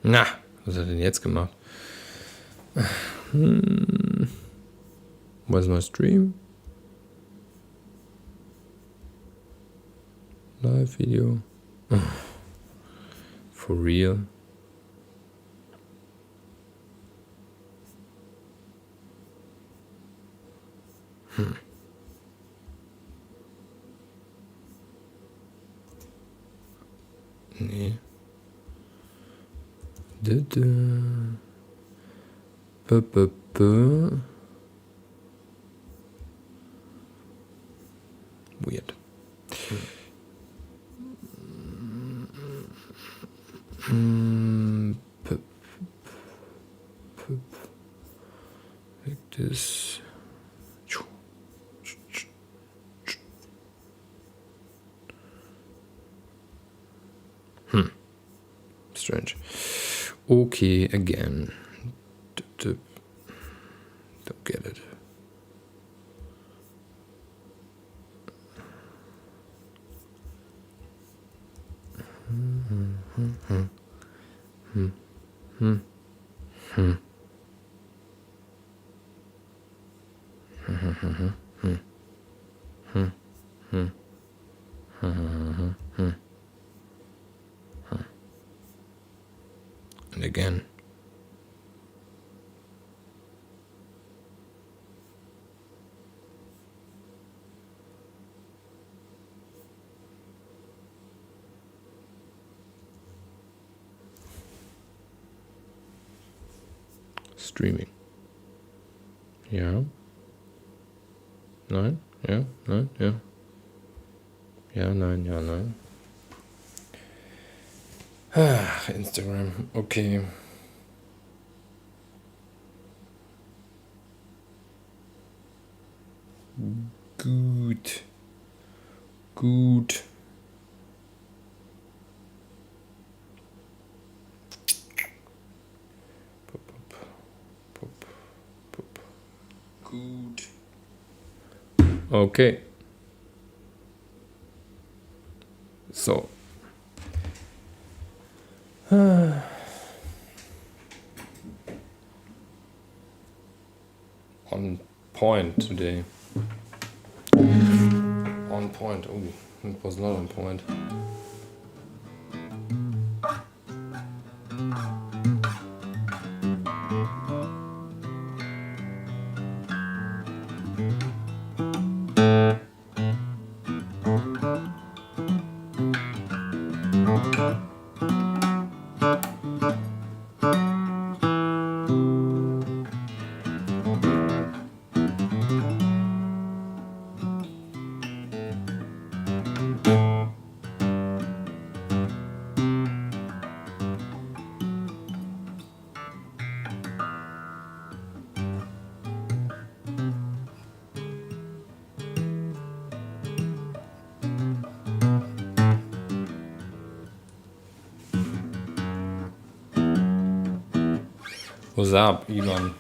Na, was hat er denn jetzt gemacht? Where's my stream? Live video. For real? Nee. Weird. Like this. Strange. Okay, again. Don't get it. And again. Streaming. Ja. Nein, ja, nein, ja. Ja, nein, ja, nein. Ach, Instagram, okay. Gut. Gut. Gut. Okay. So. On point today. On point. Oh, it was not on point. What's up, Ivan?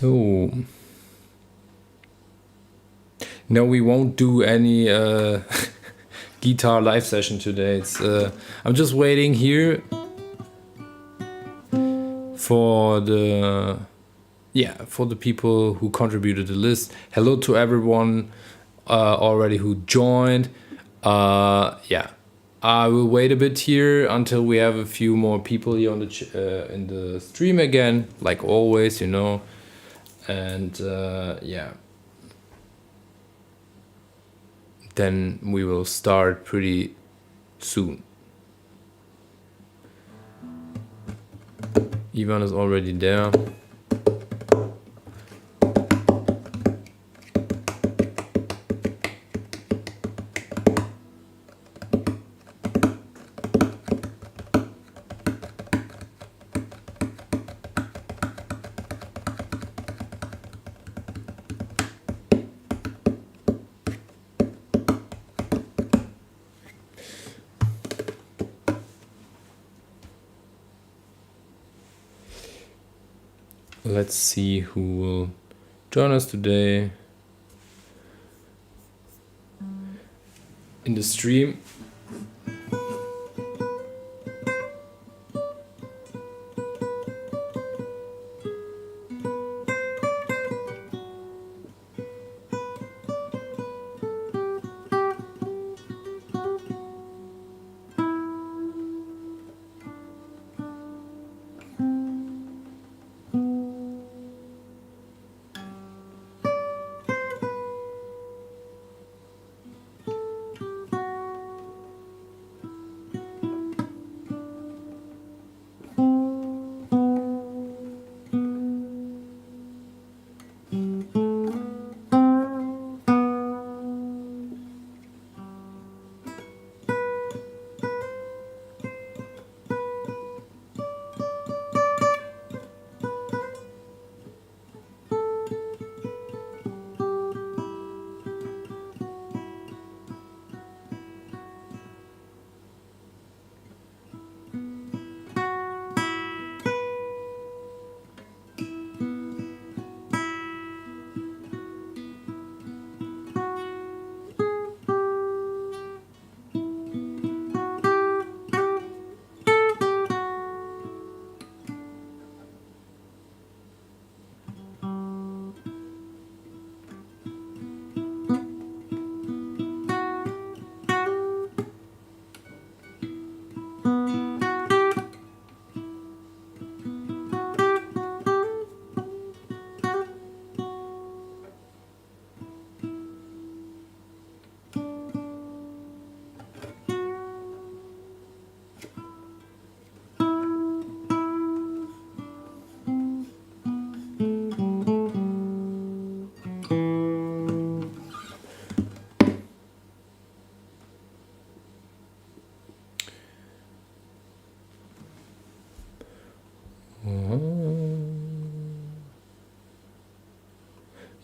So, no, we won't do any guitar live session today. It's I'm just waiting here for the people who contributed the list. Hello to everyone already who joined. I will wait a bit here until we have a few more people here on the in the stream again, like always, and then we will start pretty soon. Ivan is already there. Let's see who will join us today in the stream.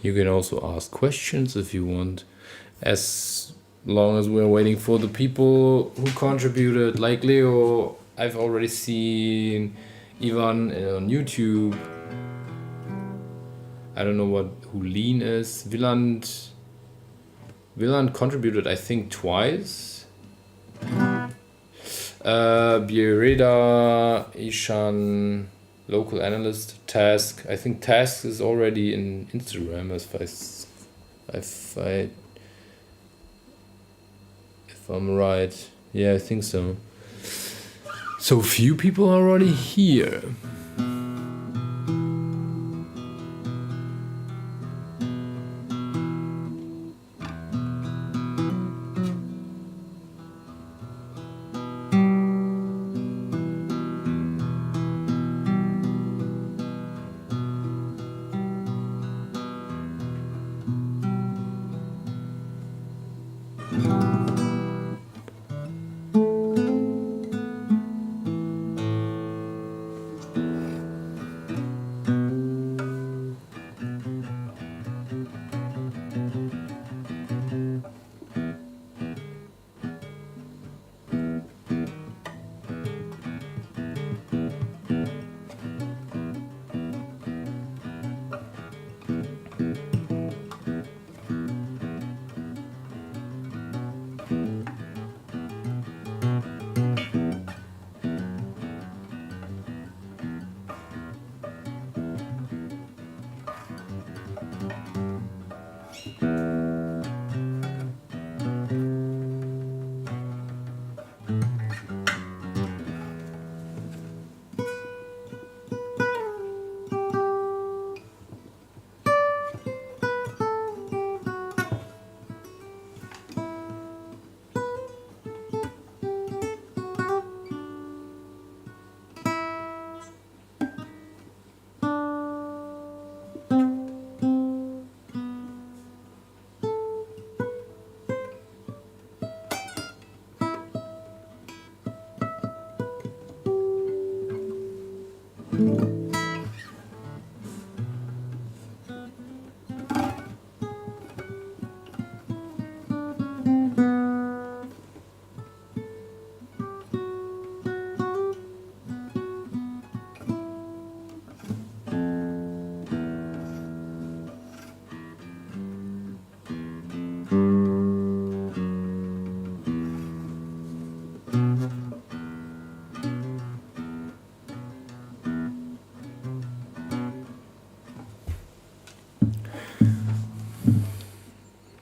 You can also ask questions if you want, as long as we're waiting for the people who contributed. Like Leo, I've already seen Ivan on YouTube. I don't know who Lean is. Wieland contributed, I think, twice. Biereda, Ishan, local analyst, Task. I think Task is already in Instagram, if I'm right. Yeah, I think so. So few people are already here.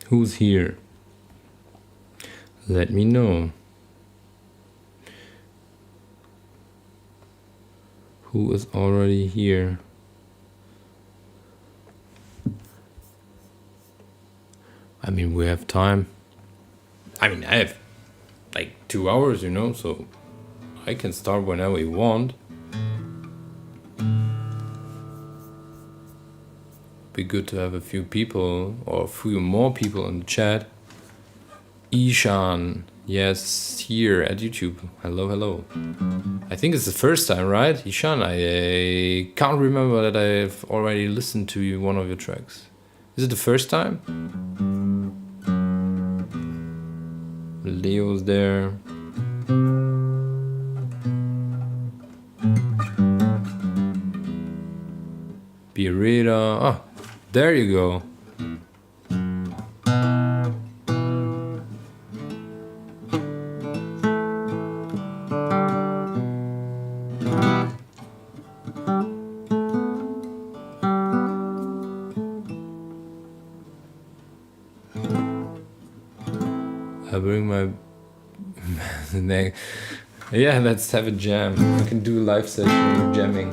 Who's here? Let me know. Who is already here? I mean, we have time. I mean, I have like 2 hours, you know, so I can start whenever you want. Be good to have a few people or a few more people in the chat. Ishan, yes, here at YouTube. Hello, hello. I think it's the first time, right? Ishan, I can't remember that I've already listened to one of your tracks. Is it the first time? Leo's there. Birita. Ah, there you go. I bring my neck. Yeah, let's have a jam. We can do a live session jamming.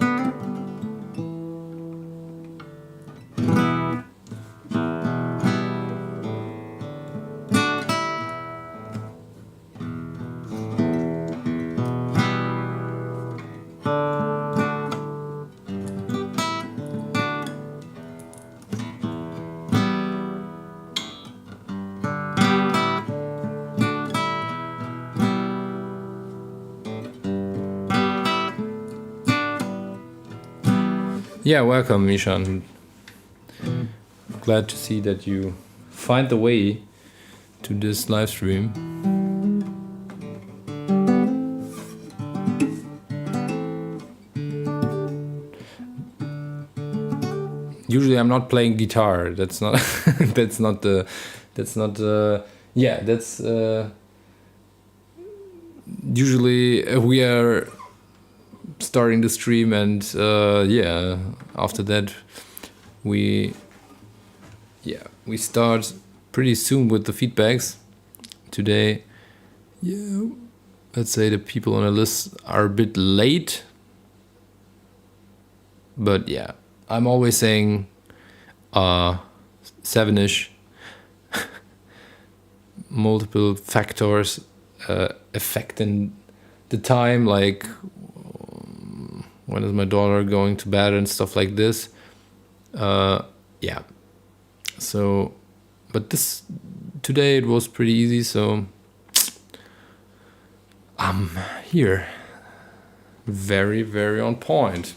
Yeah, welcome, Mishan. Glad to see that you find the way to this live stream. Usually I'm not playing guitar. That's not usually we are starting the stream, and after that we start pretty soon with the feedbacks. Today, let's say the people on the list are a bit late, but yeah, I'm always saying 7ish. Multiple factors affecting the time, like when is my daughter going to bed and stuff like this. So, but today it was pretty easy, so I'm here. Very, very on point.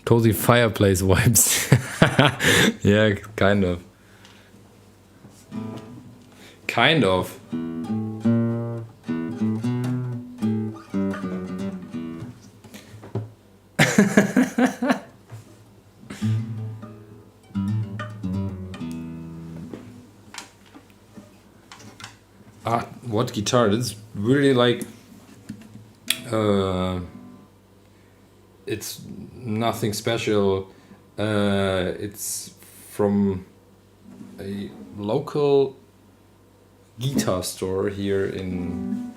Cozy fireplace vibes. Yeah, kind of. Kind of. What guitar? It's really like it's nothing special. It's from a local guitar store here in,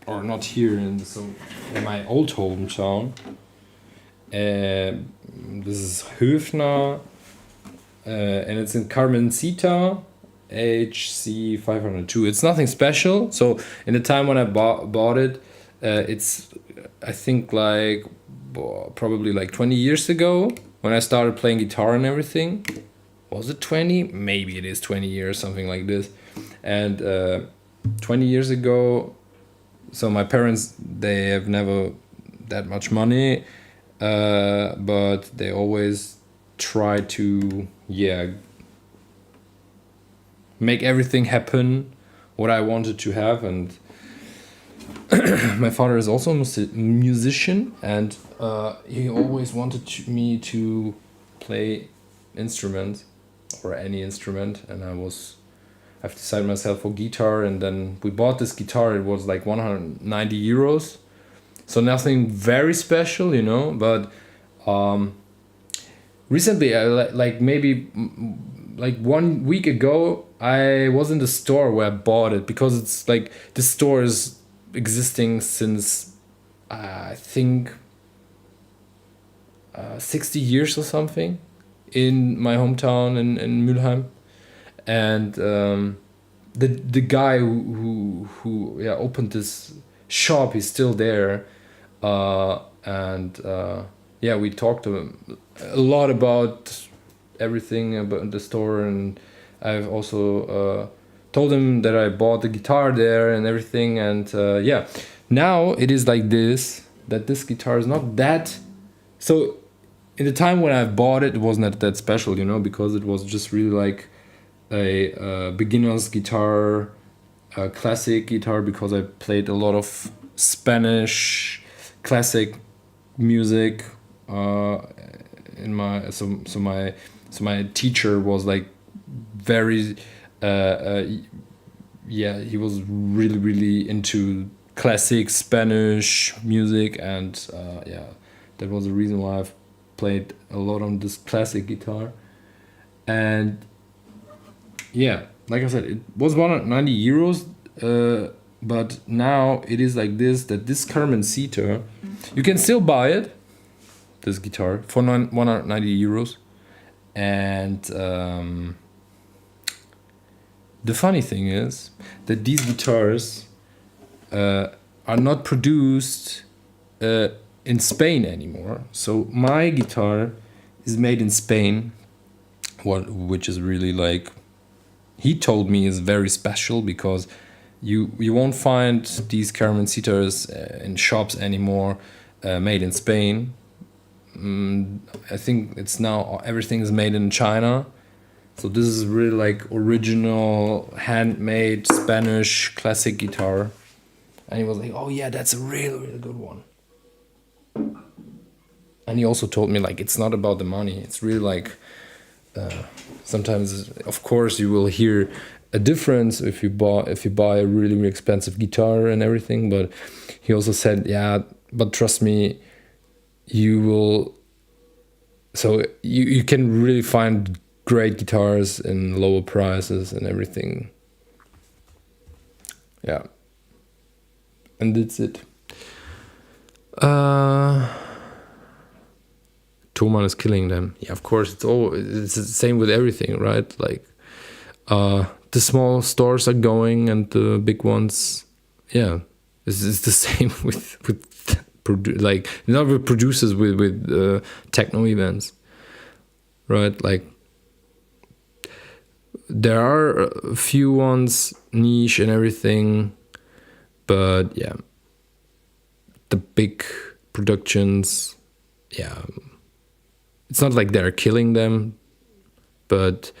or not here in, so in my old hometown. This is Höfner, and it's in Carmencita, HC 502. It's nothing special. So in the time when I bought it, it's I think like probably like 20 years ago when I started playing guitar and everything. Was it 20? Maybe it is 20 years, something like this. And 20 years ago, so my parents, they have never that much money, but they always try to, yeah, make everything happen what I wanted to have. And my father is also a musician, and he always wanted me to play instruments or any instrument, and I've decided myself for guitar, and then we bought this guitar. It was like 190 euros, so nothing very special, you know. But recently, like maybe like 1 week ago, I was in the store where I bought it, because it's like this store is existing since I think 60 years or something in my hometown in Mülheim. And the guy who opened this shop, he's still there, and we talked to him a lot about everything about the store, and I've also told him that I bought the guitar there and everything. And now it is like this, that this guitar is not that, so in the time when I bought it, it wasn't that special, you know, because it was just really like a beginner's guitar, a classic guitar, because I played a lot of Spanish classic music in my my teacher was like very he was really into classic Spanish music, and that was the reason why I've played a lot on this classic guitar. And yeah, like I said, it was 190 euros, but now it is like this, that this Carmencita, you can still buy it, this guitar, for 190 euros. And the funny thing is that these guitars are not produced in Spain anymore. So my guitar is made in Spain, which is really like, he told me is very special, because you won't find these Carmencitas in shops anymore made in Spain. I think it's now everything is made in China. So this is really like original handmade Spanish classic guitar. And he was like, oh yeah, that's a really good one. And he also told me like, it's not about the money. It's really like, sometimes, of course, you will hear a difference if you buy a really expensive guitar and everything. But he also said, yeah, but trust me, you will. So you can really find great guitars in lower prices and everything. Yeah, and that's it. Thomann is killing them. Yeah, of course, it's the same with everything, right? Like the small stores are going, and the big ones, yeah, it's the same with like not with producers, with techno events, right? Like there are a few ones niche and everything, but yeah, the big productions, yeah, it's not like they're killing them, but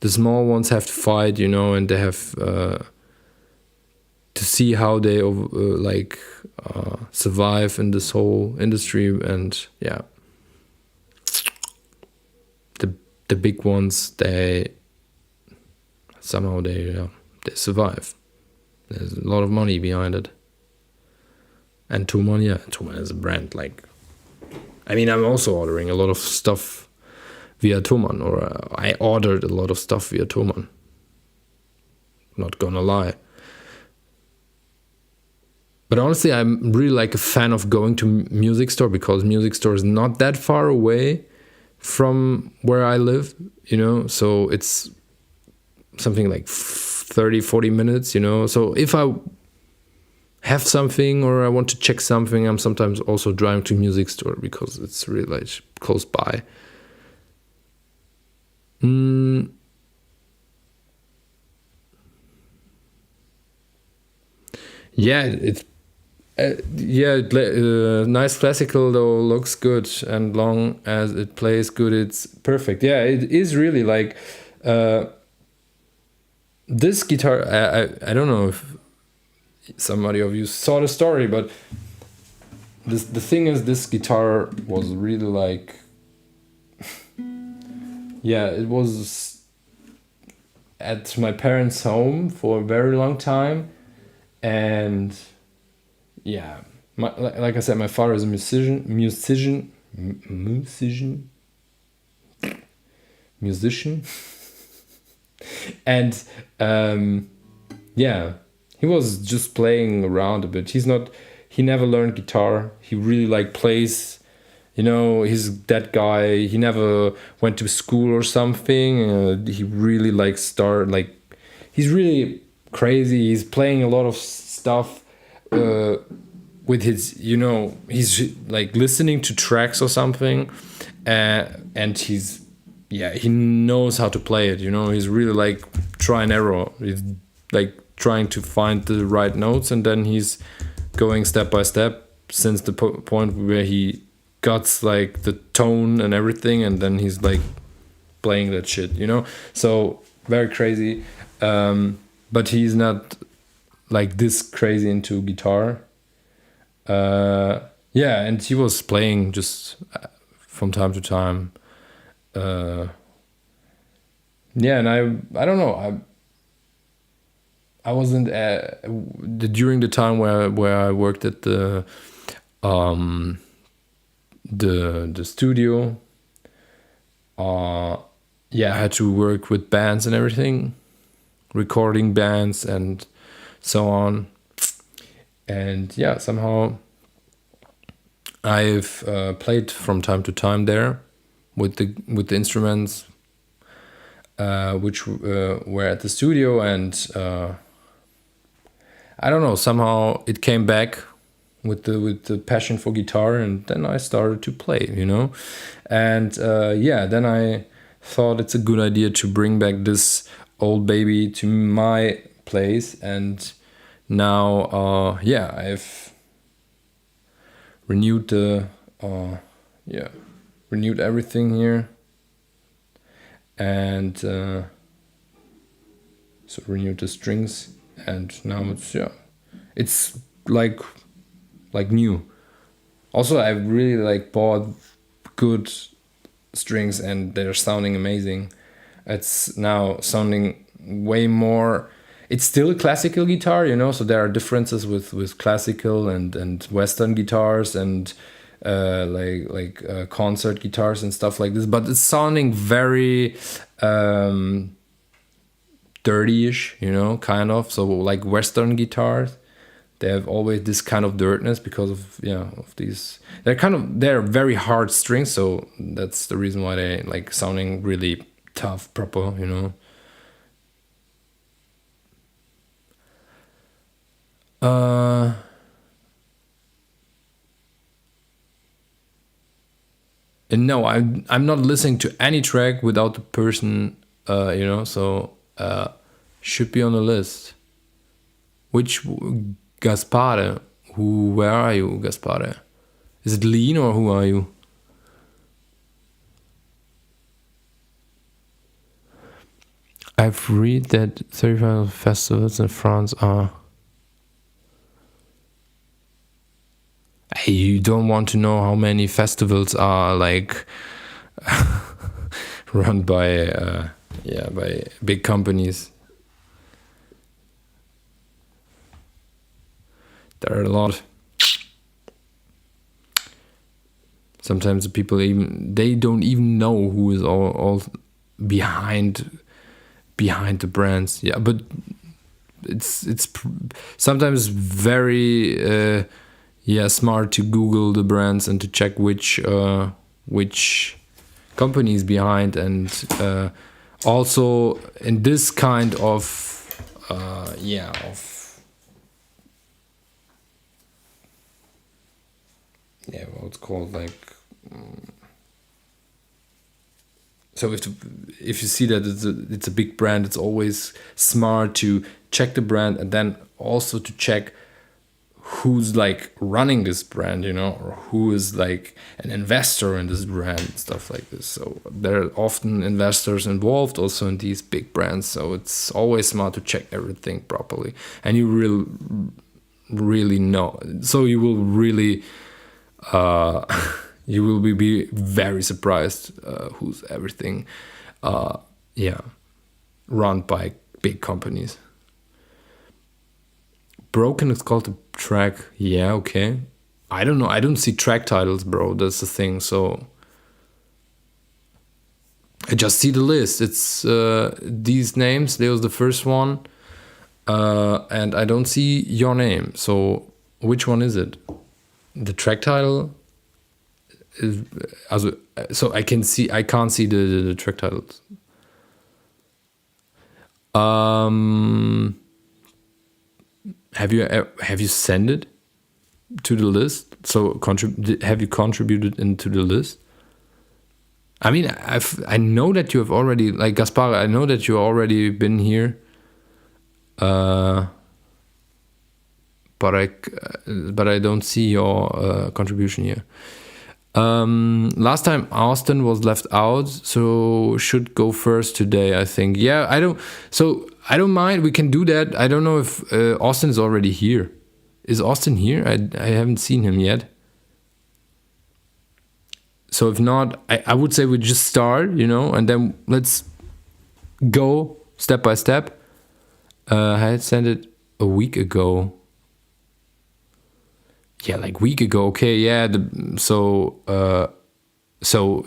the small ones have to fight, you know, and they have to see how they survive in this whole industry. And yeah, the big ones, they somehow they survive. There's a lot of money behind it. And Thomann, yeah, Thomann is a brand. Like, I mean, I'm also ordering a lot of stuff via Thomann, or I ordered a lot of stuff via Thomann. Not gonna lie. But honestly, I'm really like a fan of going to music store, because music store is not that far away from where I live, you know, so it's something like 30-40 minutes, you know. So if I have something or I want to check something, I'm sometimes also driving to music store, because it's really like close by. Yeah, it's nice classical though, looks good, and long as it plays good, it's perfect. Yeah, it is really like this guitar. I don't know if somebody of you saw the story, but the thing is, this guitar was really like, yeah, it was at my parents' home for a very long time, and yeah, like I said, my father is a musician, and yeah, he was just playing around a bit. He never learned guitar. He really like plays, you know, he's that guy. He never went to school or something. He really like he's really crazy. He's playing a lot of stuff with his, you know, he's like listening to tracks or something, and he knows how to play it, you know. He's really like try and error. He's like trying to find the right notes, and then he's going step by step since the point where he got like the tone and everything, and then he's like playing that shit, you know. So very crazy, but he's not like this crazy into guitar. Yeah, and he was playing just from time to time. Yeah, and I don't know, I wasn't during the time where I worked at the studio. Yeah, I had to work with bands and everything, recording bands and so on. And yeah, somehow I've played from time to time there with the instruments, which were at the studio, and I don't know, somehow it came back with the passion for guitar, and then I started to play, you know. And yeah, then I thought it's a good idea to bring back this old baby to my place, and now yeah, I've renewed renewed everything here, and so renewed the strings, and now it's like new. Also, I really like bought good strings, and they're sounding amazing. It's now sounding way more. It's still a classical guitar, you know, so there are differences with classical and Western guitars and concert guitars and stuff like this. But it's sounding very dirty-ish, you know, kind of. So like Western guitars, they have always this kind of dirtness because of these. They're very hard strings, so that's the reason why they like sounding really tough, proper, you know. And no, I'm not listening to any track without the person, you know. So should be on the list. Which Gaspare? Where are you, Gaspare? Is it Lean or who are you? I've read that 35 festivals in France are. Hey, you don't want to know how many festivals are like run by by big companies. There are a lot. Sometimes the people they don't even know who is all behind the brands. Yeah, but it's sometimes very smart to Google the brands and to check which company is behind, and also in this kind of what's called like. So if you see that it's a big brand, it's always smart to check the brand and then also to check who's like running this brand, or who is like an investor in this brand and stuff like this. So there are often investors involved also in these big brands. So it's always smart to check everything properly, and you really know. So you will really. You will be very surprised who's everything run by big companies. Broken is called a track. Yeah, okay. I don't know. I don't see track titles, bro. That's the thing. So I just see the list. It's these names. There was the first one. And I don't see your name. So which one is it? The track title is so I can't see the track titles. Have you sent it to the list? So have you contributed into the list? I mean, I know that you have already, like Gaspar, I know that you already been here. But I don't see your contribution here. Last time Austin was left out, so should go first today, I think. Yeah, I don't mind. We can do that. I don't know if Austin is already here. Is Austin here? I haven't seen him yet. So if not, I would say we just start, and then let's go step by step. I had sent it a week ago. Yeah, like week ago. Okay, yeah. So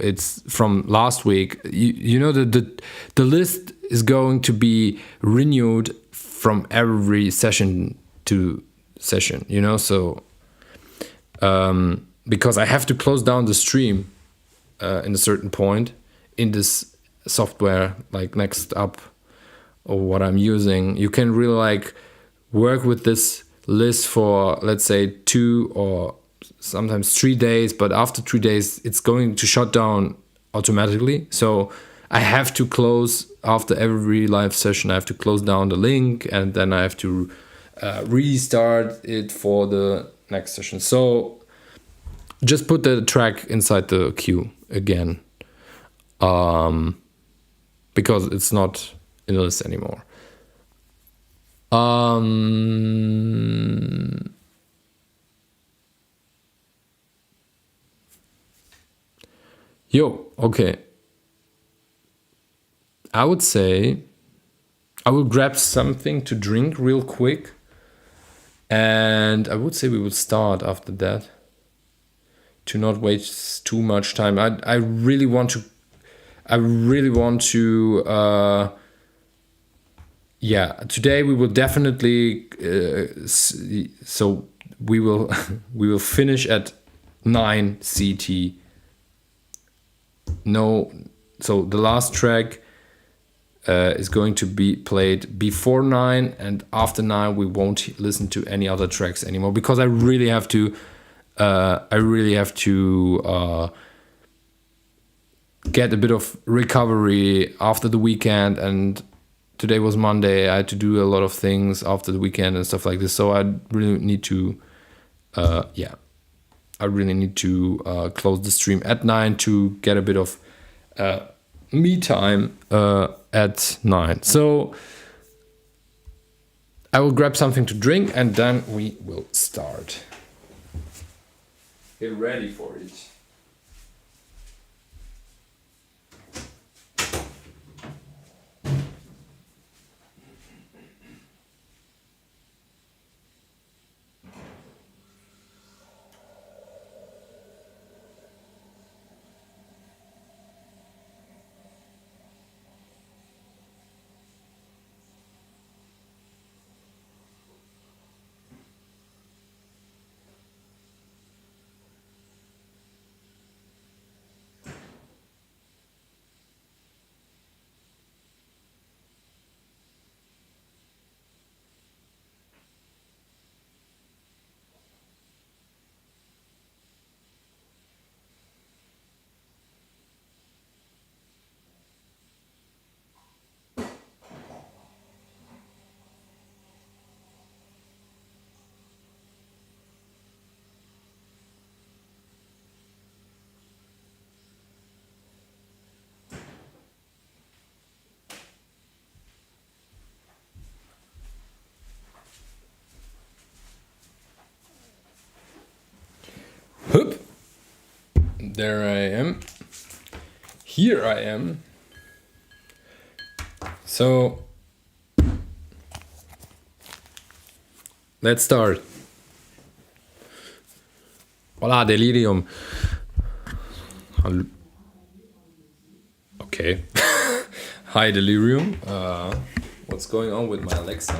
it's from last week. The list is going to be renewed from every session to session. So because I have to close down the stream in a certain point in this software, like Next Up or what I'm using, you can really like work with this list for, let's say, 2 or sometimes 3 days, but after 3 days it's going to shut down automatically. So I have to close after every live session. I have to close down the link, and then I have to restart it for the next session. So just put the track inside the queue again, because it's not in the list anymore. Okay. I would say I will grab something to drink real quick, and I would say we will start after that to not waste too much time. I really want to today we will definitely so we will finish at 9 CT. No, so the last track is going to be played before 9, and after 9 we won't listen to any other tracks anymore, because I really have to get a bit of recovery after the weekend, and today was Monday. I had to do a lot of things after the weekend and stuff like this, so I really need to close the stream at 9 to get a bit of me time at 9. So I will grab something to drink and then we will start. Get ready for it. Hup. There I am. Here I am. So let's start. Hola, Delirium. Okay. Hi, Delirium. What's going on with my Alexa?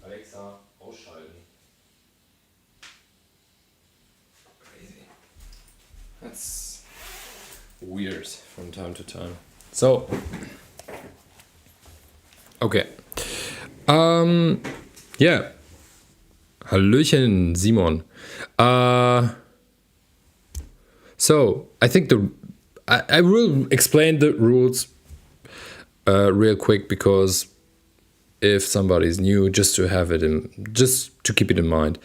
Alexa, ausschalten. Crazy. That's weird from time to time. So, okay. Yeah. Hallöchen, Simon. So, I think I will explain the rules real quick, because if somebody's new, just to have it just to keep it in mind.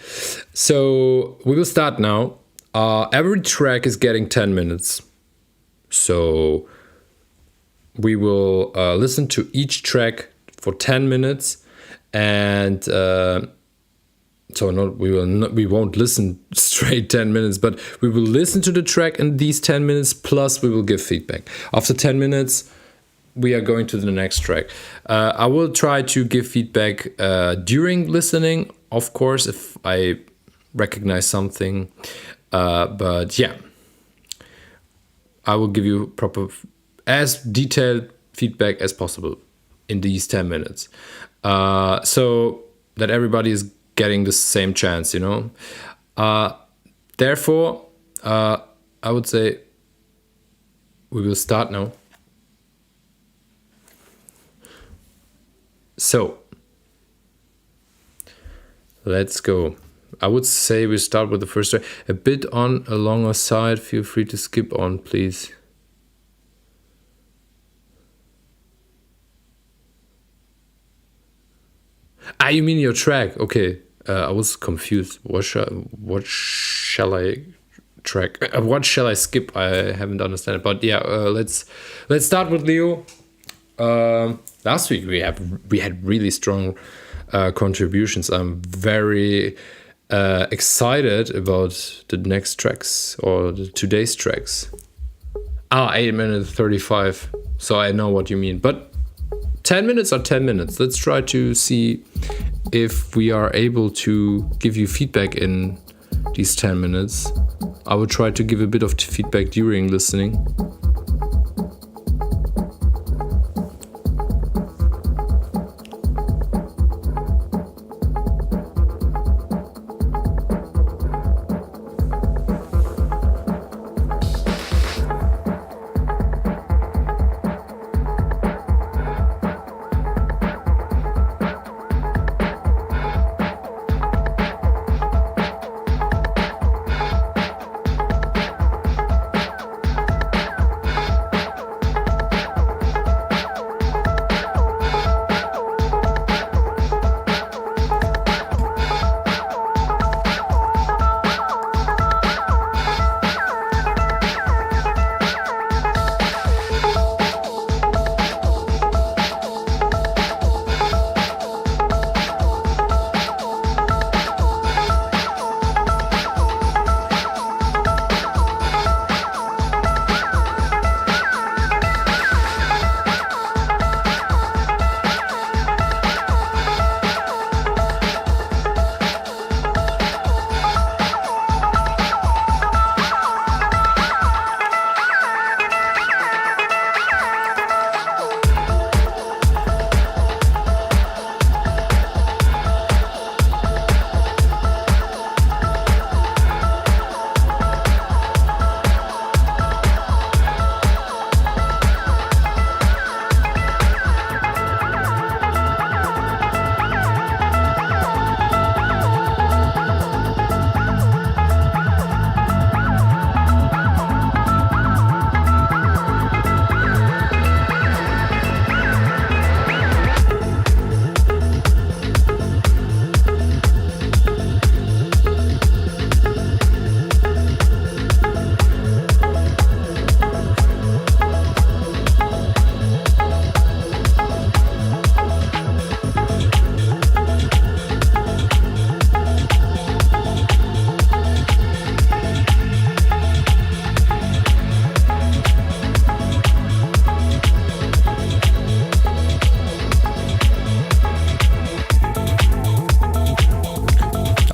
So we will start now. Every track is getting 10 minutes. So we will listen to each track for 10 minutes, and we won't listen straight 10 minutes, but we will listen to the track in these 10 minutes, plus we will give feedback. After 10 minutes, we are going to the next track. I will try to give feedback during listening, of course, if I recognize something. But yeah, I will give you as detailed feedback as possible in these 10 minutes. So that everybody is getting the same chance, you know. Therefore, I would say we will start now. So, let's go. I would say we start with the first track. A bit on a longer side. Feel free to skip on, please. You mean your track? Okay. I was confused. What shall I track? What shall I skip? I haven't understood it. But yeah, let's start with Leo. Last week we had really strong contributions. I'm very excited about the next tracks, or today's tracks. 8 minutes 35. So I know what you mean. But 10 minutes are 10 minutes. Let's try to see if we are able to give you feedback in these 10 minutes. I will try to give a bit of feedback during listening.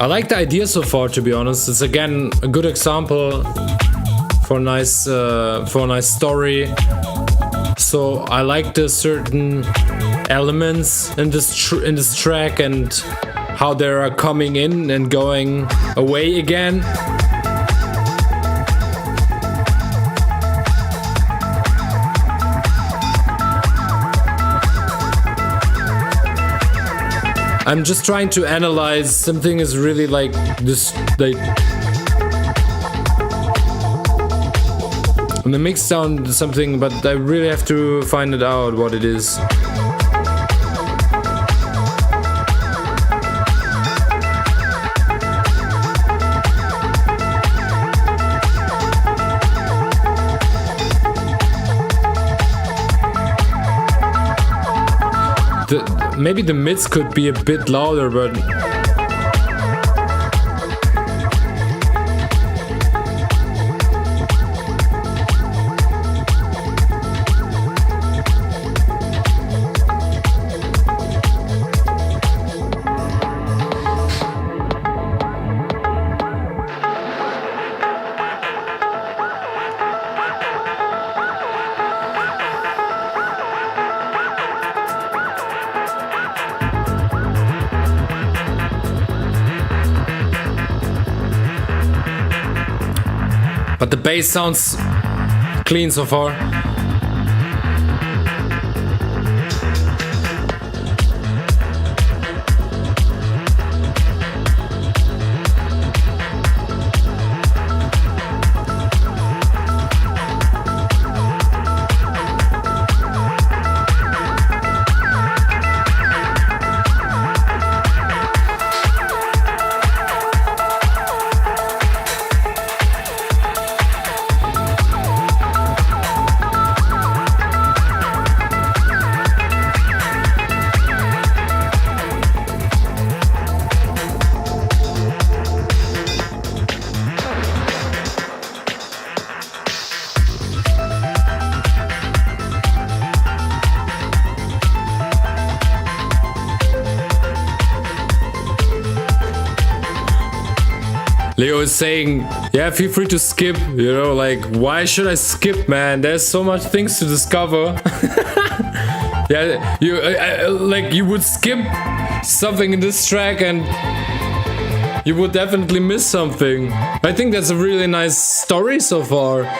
I like the idea so far, to be honest. It's again a good example for a nice story. So I like the certain elements in this track and how they are coming in and going away again. I'm just trying to analyze something is really like this, like in the mix sound something, but I really have to find it out what it is. Maybe the mids could be a bit louder, but the bass sounds clean so far. Leo is saying, yeah, feel free to skip, you know, like, why should I skip, man? There's so much things to discover. Yeah, you would skip something in this track and you would definitely miss something. I think that's a really nice story so far.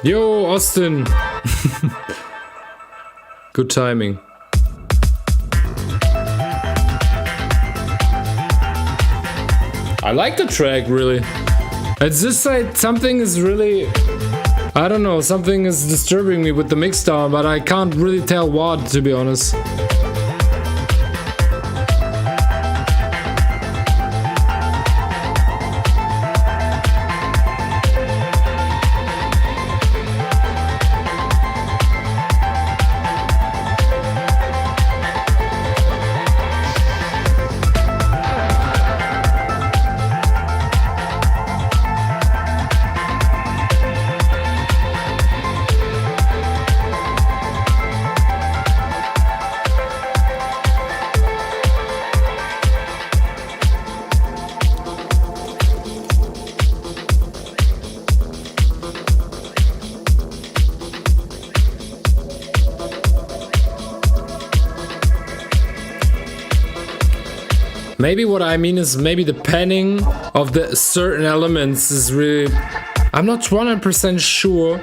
Yo, Austin. Good timing. I like the track, really. It's just like something is really, I don't know, something is disturbing me with the mix down, but I can't really tell what, to be honest. Maybe what I mean is maybe the panning of the certain elements is really... I'm not 100% sure.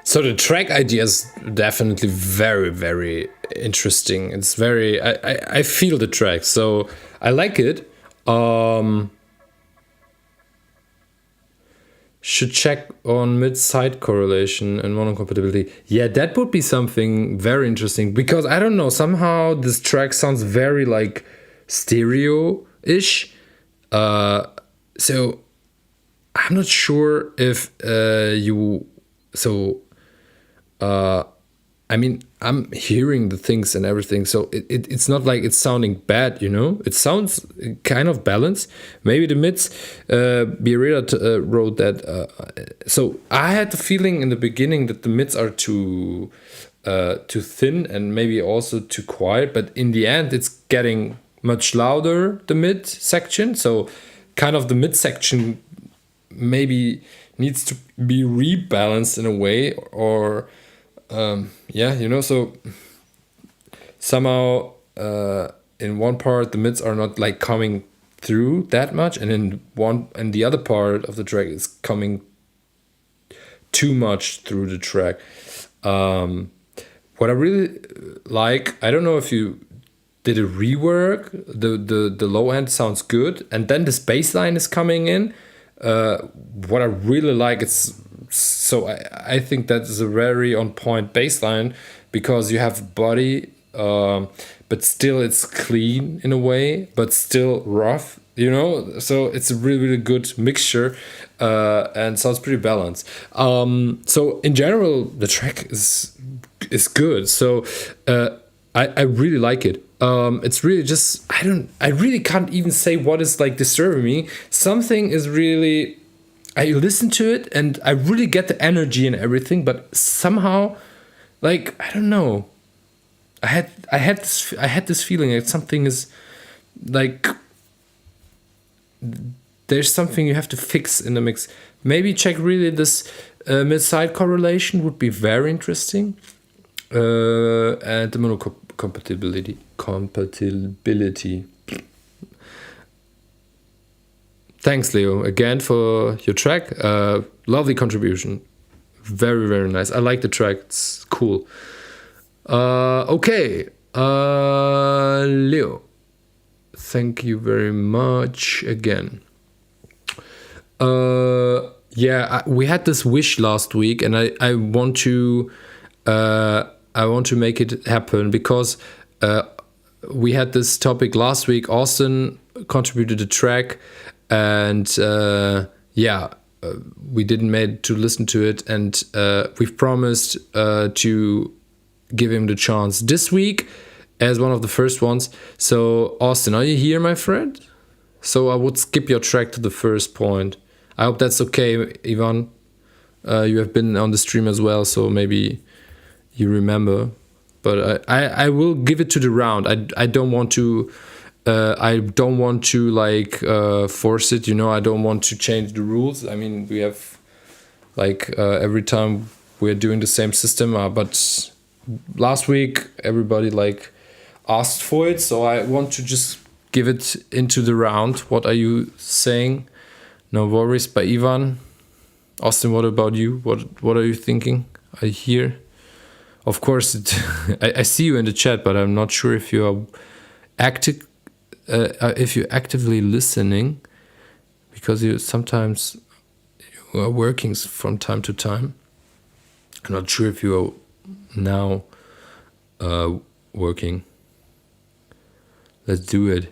So the track idea is definitely very, very interesting. It's very, I feel the track, so I like it. Should check on mid-side correlation and mono compatibility. Yeah, that would be something very interesting, because I don't know, somehow this track sounds very like stereo-ish. So I'm not sure if I mean, I'm hearing the things and everything, so it's not like it's sounding bad, you know? It sounds kind of balanced. Maybe the mids, Bireda wrote that. So I had the feeling in the beginning that the mids are too thin and maybe also too quiet, but in the end, it's getting much louder, the mid section. So kind of the mid section maybe needs to be rebalanced in a way, or yeah, you know, so somehow in one part the mids are not like coming through that much, and in the other part of the track is coming too much through the track. What I really like, I don't know if you did a rework, the low end sounds good, and then this bass line is coming in. What I really like is, so I think that is a very on point bass line, because you have body, but still it's clean in a way, but still rough, you know. So it's a really, really good mixture, and sounds pretty balanced. So in general, the track is good. So I really like it. It's really just, I really can't even say what is like disturbing me. Something is really, I listen to it and I really get the energy and everything, but somehow, like, I don't know. I had this feeling that something is like, there's something you have to fix in the mix. Maybe check really this mid-side correlation would be very interesting. And the mono compatibility. Thanks, Leo, again for your track. Lovely contribution. Very, very nice. I like the track. It's cool. Okay. Leo, thank you very much again. Yeah, we had this wish last week, and I want to make it happen, because we had this topic last week. Austin contributed a track, and we didn't make to listen to it, and we've promised to give him the chance this week as one of the first ones. So Austin, are you here, my friend? So I would skip your track to the first point. I hope that's okay, Ivan. You have been on the stream as well, so maybe you remember. But I will give it to the round. I don't want to like force it, you know. I don't want to change the rules. I mean, we have like every time we're doing the same system, but last week everybody like asked for it, so I want to just give it into the round. What are you saying? No worries by Ivan. Austin, what about you? What are you thinking? I hear. Of course, I see you in the chat, but I'm not sure if you are if you're actively listening, because you are working from time to time. I'm not sure if you are now working. Let's do it.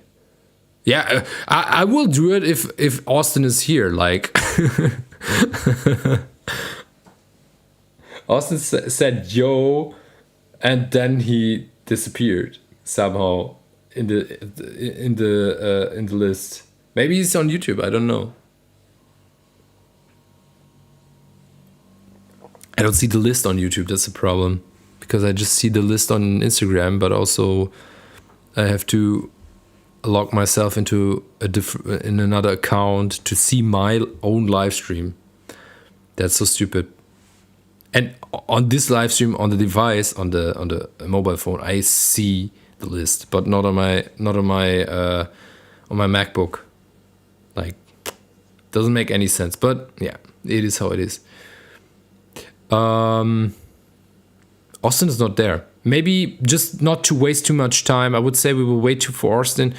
Yeah, I will do it if Austin is here. Like, Austin said yo, and then he disappeared somehow in the list. Maybe he's on YouTube. I don't know. I don't see the list on YouTube. That's a problem, because I just see the list on Instagram, but also I have to log myself into in another account to see my own live stream. That's so stupid. And on this live stream on the device, on the mobile phone, I see the list, but not on my MacBook. Like, doesn't make any sense. But yeah, it is how it is. Austin is not there. Maybe just not to waste too much time. I would say we will wait for Austin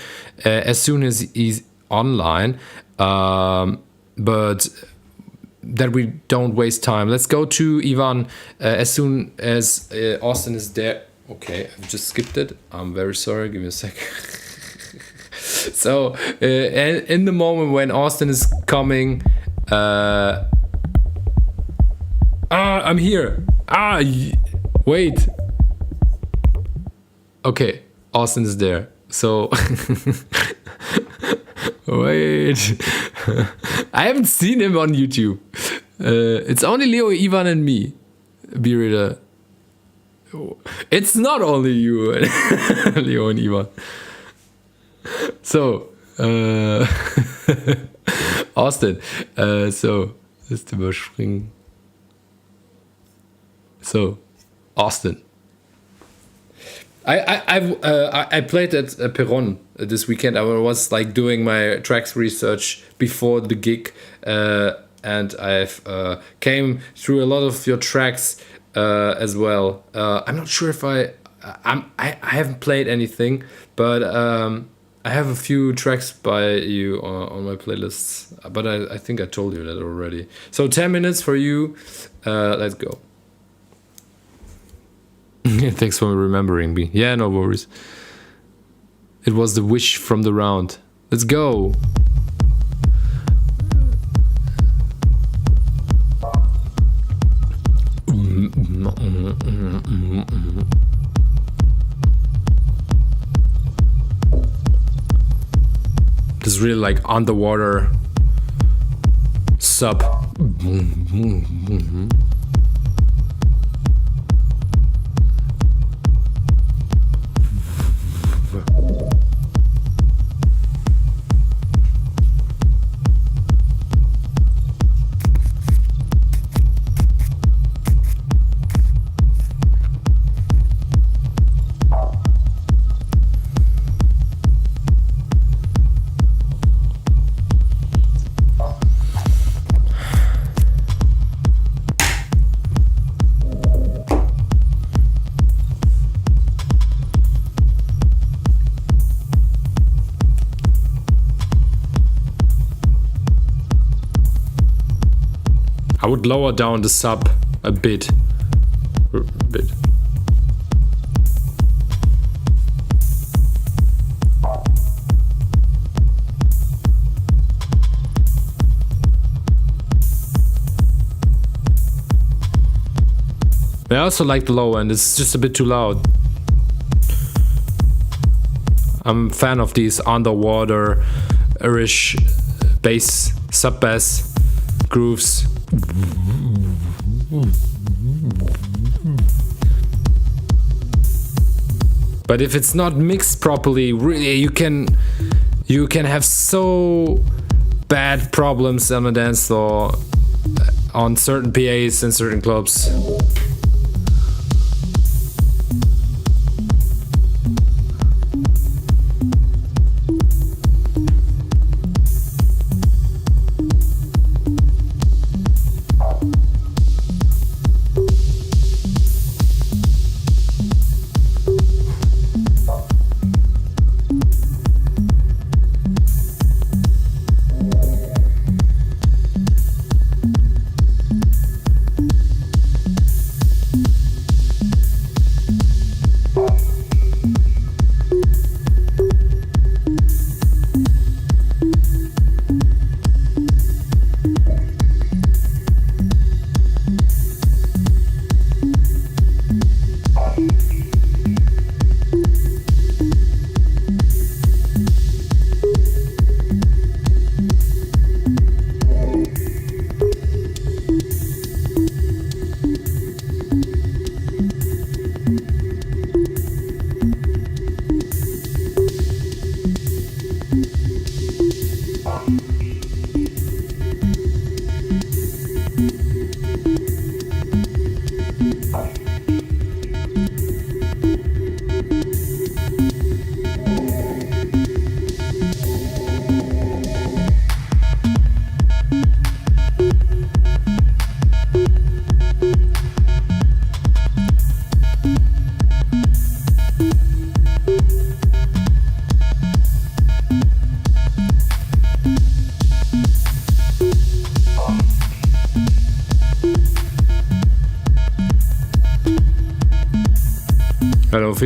as soon as he's online. But that we don't waste time. Let's go to Ivan as soon as Austin is there. Okay, I've just skipped it. I'm very sorry. Give me a sec. So, in the moment when Austin is coming, I'm here. Wait. Okay, Austin is there. So, wait. I haven't seen him on YouTube. It's only Leo, Ivan, and me. B-Reader. It's not only you, Leo and Ivan. So, Austin. So, ist überspringen. So, Austin. I played at Perron this weekend. I was like doing my tracks research before the gig, and I've came through a lot of your tracks as well. I'm not sure if I haven't played anything, but I have a few tracks by you on my playlists. But I think I told you that already. So 10 minutes for you. Let's go. Thanks for remembering me. Yeah, no worries. It was the wish from the round. Let's go. This is really like underwater sub. I would lower down the sub a bit. I also like the low end, it's just a bit too loud. I'm a fan of these underwater-ish bass, sub-bass grooves. But if it's not mixed properly, really, you can have so bad problems on the dance floor on certain PAs in certain clubs.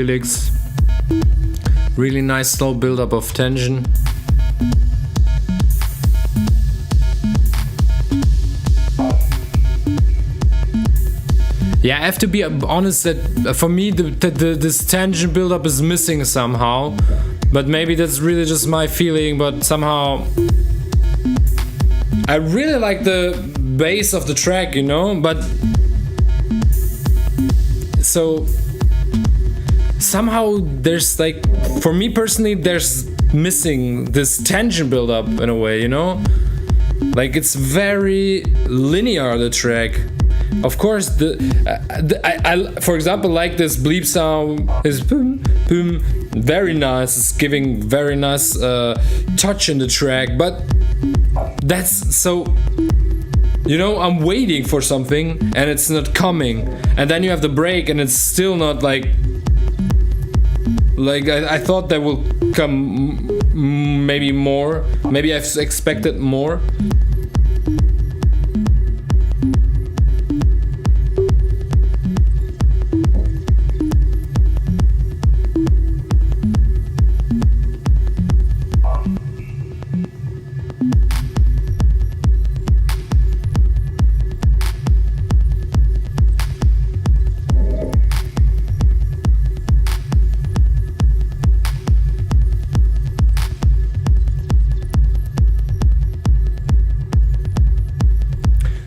Felix. Really nice slow build up of tension. Yeah, I have to be honest that for me this tension build up is missing somehow, but maybe that's really just my feeling. But somehow I really like the bass of the track, you know, but so somehow there's like, for me personally, there's missing this tension build up in a way, you know, like it's very linear, the track. Of course, I for example like this bleep sound is boom boom, very nice. It's giving very nice touch in the track, but that's so, you know, I'm waiting for something and it's not coming, and then you have the break and it's still not like I thought that will come maybe more. Maybe I've expected more.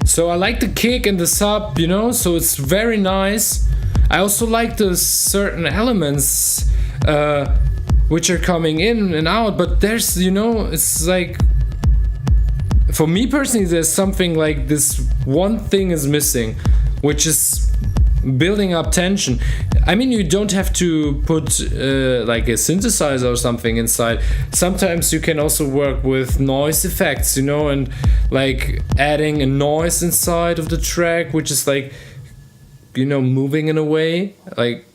So I like the kick and the sub, you know, so it's very nice. I also like the certain elements which are coming in and out, but there's, you know, it's like, for me personally, there's something like this one thing is missing, which is building up tension. I mean, you don't have to put like a synthesizer or something inside. Sometimes you can also work with noise effects, you know, and like adding a noise inside of the track, which is like, you know, moving in a way, like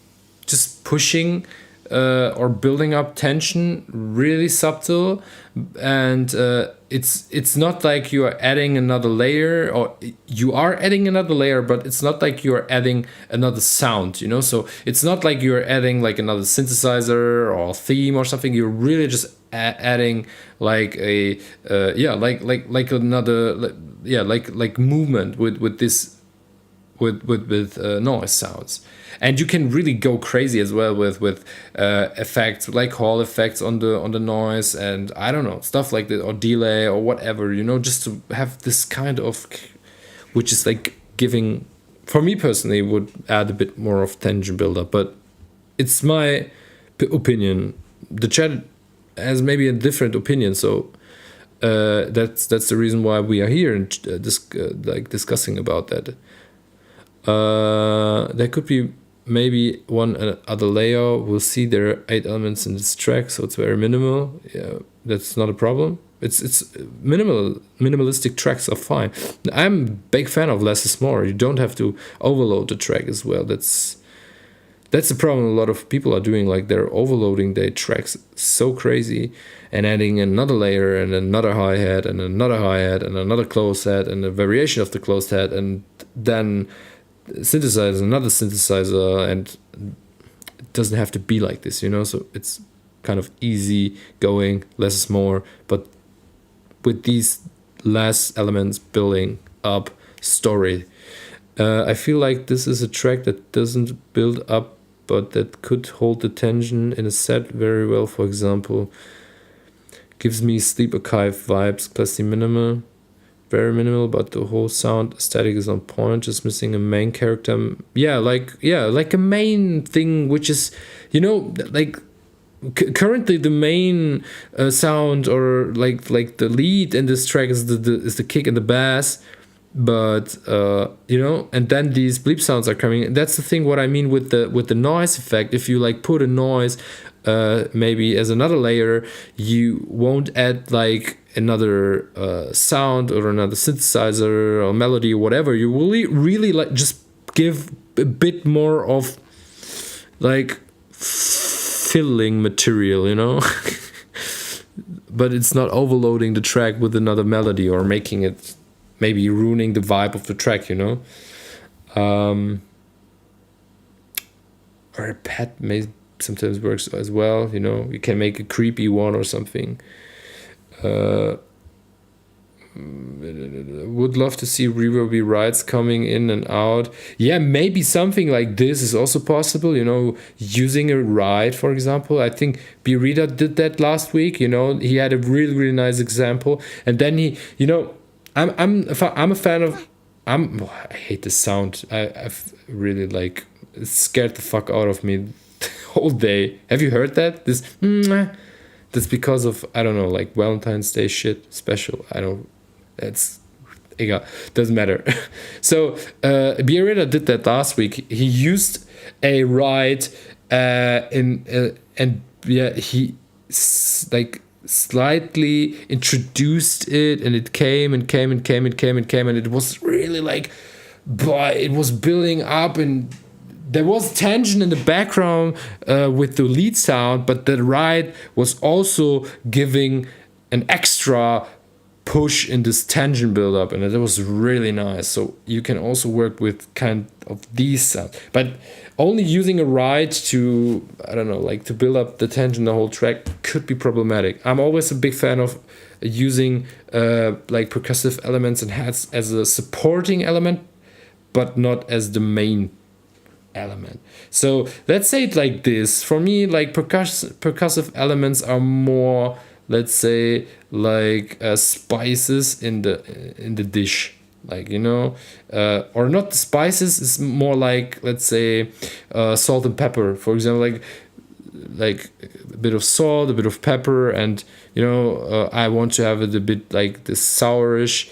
just pushing or building up tension, really subtle. And it's not like you are adding another layer, or you are adding another layer, but it's not like you are adding another sound, you know. So it's not like you're adding like another synthesizer or theme or something. You're really just adding like a like another like movement with this with noise sounds. And you can really go crazy as well with effects like Hall effects on the noise, and I don't know, stuff like that, or delay or whatever, you know, just to have this kind of, which is like giving, for me personally, would add a bit more of tension buildup. But it's my opinion. The chat has maybe a different opinion, so that's the reason why we are here and discussing about that. There could be maybe one other layer. We'll see. There are 8 elements in this track, so it's very minimal. Yeah, that's not a problem. It's minimalistic tracks are fine. I'm a big fan of less is more. You don't have to overload the track as well. That's the problem a lot of people are doing. Like, they're overloading their tracks so crazy and adding another layer and another hi-hat and another hi-hat and another closed hat and a variation of the closed hat, and then synthesizer another synthesizer, and it doesn't have to be like this, you know. So it's kind of easy going, less is more, but with these less elements building up story. I feel like this is a track that doesn't build up, but that could hold the tension in a set very well. For example, gives me Sleep Archive vibes, classy minimal. Very minimal, but the whole sound aesthetic is on point. Just missing a main character. Like a main thing, which is, you know, like currently the main sound, or like the lead in this track is the kick and the bass. But you know, and then these bleep sounds are coming. That's the thing. What I mean with the noise effect. If you like put a noise maybe as another layer, you won't add like another sound or another synthesizer or melody or whatever. You will really like just give a bit more of like filling material, you know. But it's not overloading the track with another melody or making it, maybe ruining the vibe of the track, you know. Or a pet sometimes works as well. You know, you can make a creepy one or something. Would love to see reverby rides coming in and out. Yeah, maybe something like this is also possible, you know, using a ride, for example. I think Birita did that last week, you know. He had a really, really nice example. And then he, you know, I'm a fan of, I hate the sound. I've really, like, it scared the fuck out of me the whole day. Have you heard that? This, that's because of, I don't know, like Valentine's Day shit special. I don't, it's, egal, doesn't matter. So Birita did that last week. He used a ride and yeah, he like slightly introduced it, and it came and came and came and came and came, and it was really like, boy, it was building up, and there was tension in the background with the lead sound, but the ride was also giving an extra push in this tension build-up, and it was really nice. So you can also work with kind of these sounds, but only using a ride to, I don't know, like to build up the tension the whole track could be problematic. I'm always a big fan of using like percussive elements and hats as a supporting element, but not as the main element. So let's say it like this. For me, like percussive elements are more, let's say, like spices in the dish, like, you know, or not the spices. It's more like, let's say, salt and pepper, for example, like a bit of salt, a bit of pepper, and you know, I want to have it a bit like this sourish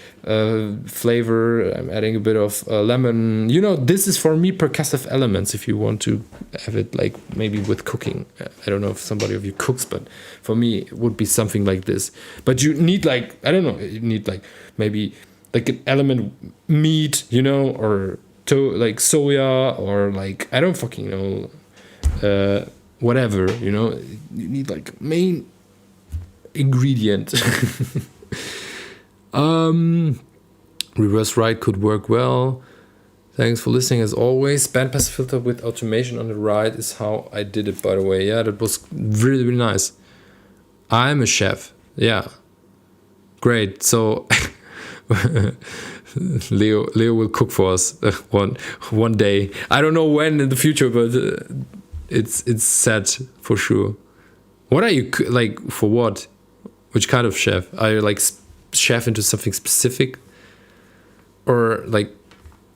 flavor. I'm adding a bit of lemon. You know, this is for me percussive elements. If you want to have it like maybe with cooking, I don't know if somebody of you cooks, but for me it would be something like this. But you need, like, I don't know, you need like maybe like an element meat, you know, or like soya, or like, I don't fucking know, whatever, you know. You need like main ingredient. Reverse ride could work well. Thanks for listening as always. Bandpass filter with automation on the ride is how I did it, by the way. Yeah, that was really, really nice. I'm a chef. Yeah, great. So Leo will cook for us one day. I don't know when in the future, but it's set for sure. What are you like, for what? Which kind of chef? Are you like chef into something specific, or like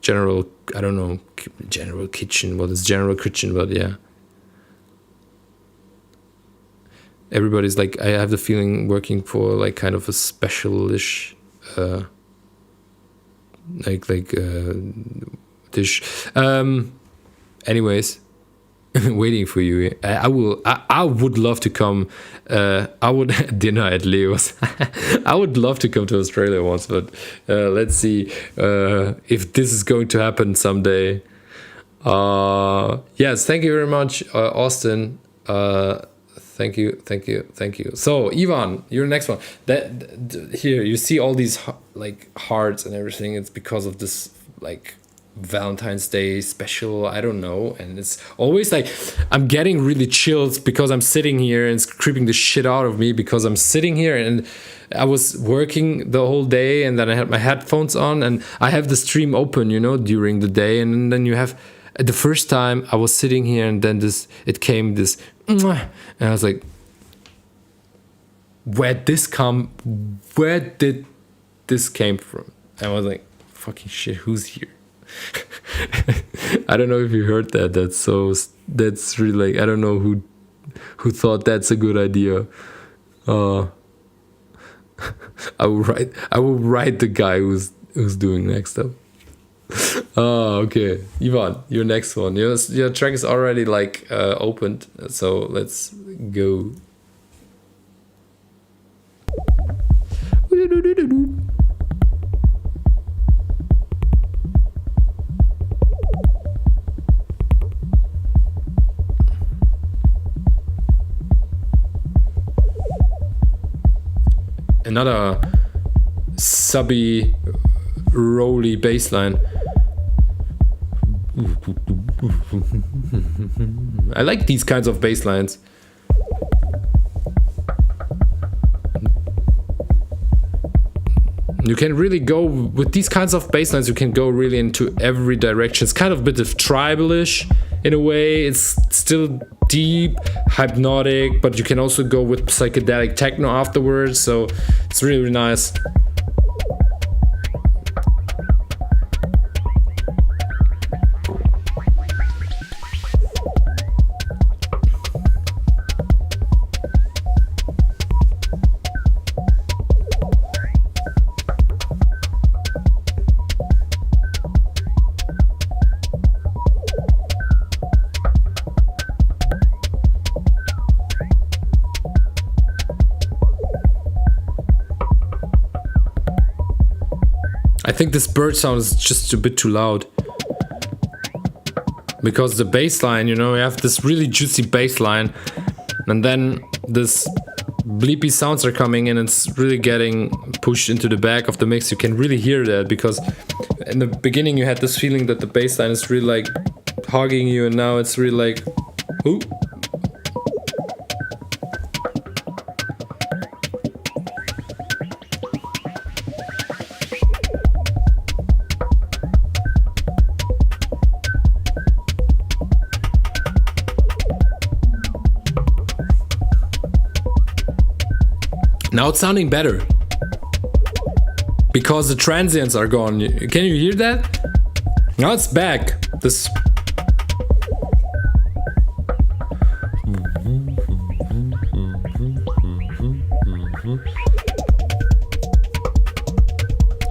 general? I don't know, general kitchen. What is general kitchen? But yeah, everybody's like, I have the feeling, working for like kind of a specialish dish. Anyways. Waiting for you. I would love to come. I would dinner at Leo's. I would love to come to Australia once, but let's see if this is going to happen someday. Yes, thank you very much, Austin. Thank you. So Ivan, you're the next one. Here you see all these like hearts and everything. It's because of this like Valentine's Day special, I don't know, and it's always like I'm getting really chills because I'm sitting here, and it's creeping the shit out of me because I'm sitting here and I was working the whole day, and then I had my headphones on and I have the stream open, you know, during the day, and then you have the first time I was sitting here, and then it came this, and I was like, where did this came from? And I was like, fucking shit, who's here? I don't know if you heard that. That's really like, I don't know who thought that's a good idea. I will write the guy who's doing next up. Okay, Ivan, your next one. Your track is already like opened, so let's go. Another subby, rolly bass line. I like these kinds of bass lines. You can really go with these kinds of bass lines, you can go really into every direction. It's kind of a bit of tribalish in a way. It's still deep, hypnotic, but you can also go with psychedelic techno afterwards, so it's really, really nice. I think this bird sound is just a bit too loud. Because the bass line, you know, you have this really juicy bass line, and then this bleepy sounds are coming in, and it's really getting pushed into the back of the mix. You can really hear that, because in the beginning you had this feeling that the bass line is really like hogging you, and now it's really like, ooh. Now it's sounding better. Because the transients are gone. Can you hear that? Now it's back. This.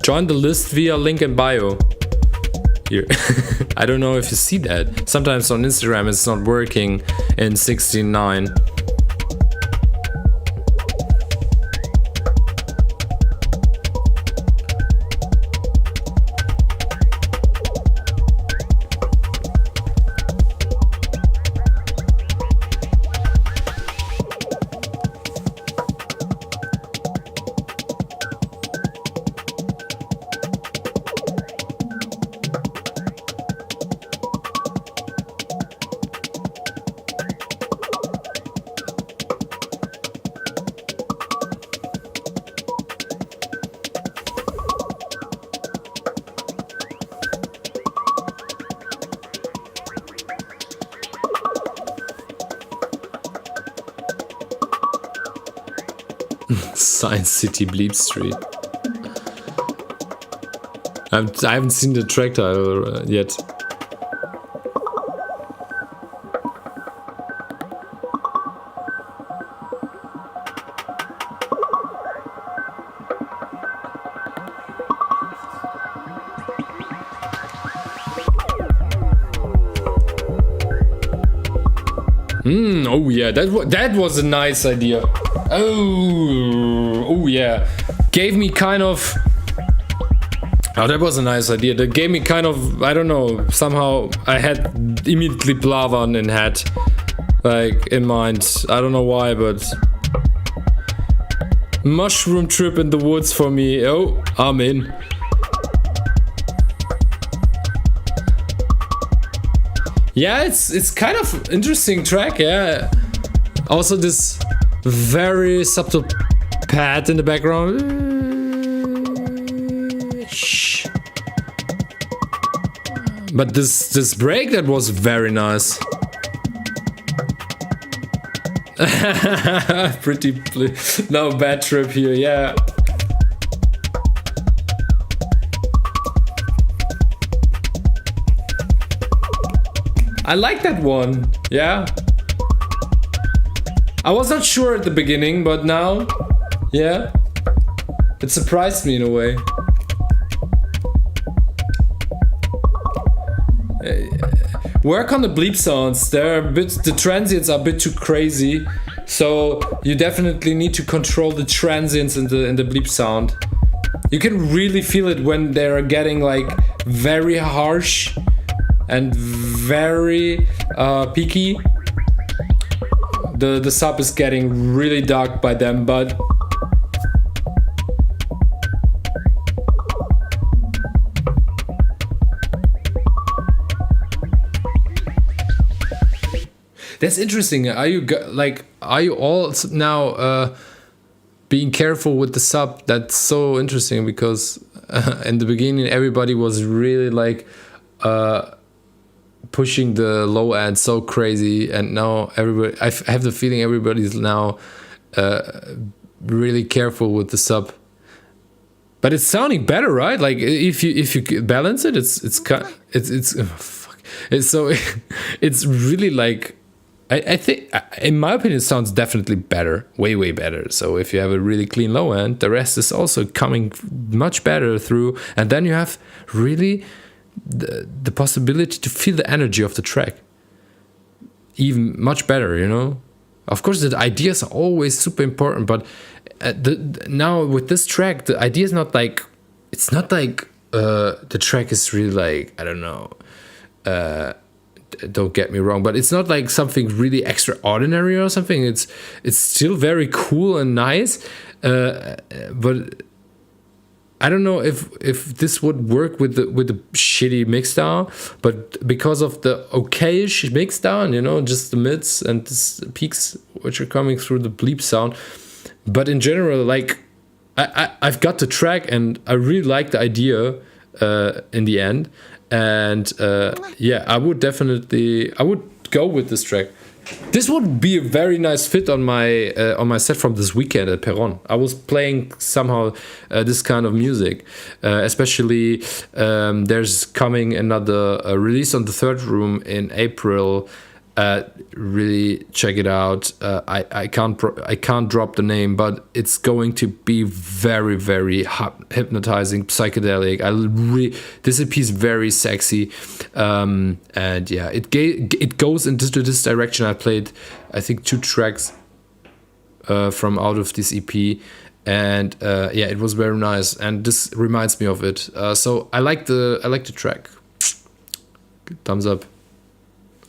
Join the list via link in bio. Here. I don't know if you see that. Sometimes on Instagram it's not working in 16:9. Science City Bleep Street. I haven't seen the track title yet. Oh yeah, that was a nice idea. Oh yeah, gave me kind of. Oh, that was a nice idea. That gave me kind of, I don't know. Somehow I had immediately Blavan in head, like in mind. I don't know why, but mushroom trip in the woods for me. Oh, I'm in. Yeah, it's kind of interesting track. Yeah. Also this very subtle pad in the background. But this break, that was very nice. Pretty no bad trip here, yeah. I like that one, yeah. I was not sure at the beginning, but now, yeah, it surprised me in a way. Work on the bleep sounds. The transients are a bit too crazy, so you definitely need to control the transients in the bleep sound. You can really feel it when they're getting like very harsh and very peaky. The sub is getting really dark by them, but That's interesting. Are you all now being careful with the sub? That's so interesting because in the beginning everybody was really like pushing the low end so crazy, and now everybody. I have the feeling everybody's now really careful with the sub. But it's sounding better, right? Like if you balance it, it's oh, fuck. It's so it's really like I think in my opinion it sounds definitely better, way better. So if you have a really clean low end, the rest is also coming much better through, and then you have really the possibility to feel the energy of the track even much better, you know. Of course, the ideas are always super important, but now with this track, the idea is not like the track is really like, I don't know. Don't get me wrong, but it's not like something really extraordinary or something. It's still very cool and nice, but I don't know if this would work with the shitty mixdown, but because of the okayish mixdown, you know, just the mids and the peaks which are coming through the bleep sound. But in general, like I've got the track and I really like the idea in the end, and yeah, I would go with this track. This would be a very nice fit on my set from this weekend at Perron. I was playing somehow this kind of music, especially there's coming another release on the Third Room in April. Really check it out. I can't drop the name, but it's going to be very hypnotizing, psychedelic. This EP is very sexy, and yeah, it goes into this direction. I played, I think, 2 tracks from out of this EP, and yeah, it was very nice, and this reminds me of it. So I like the track. Thumbs up.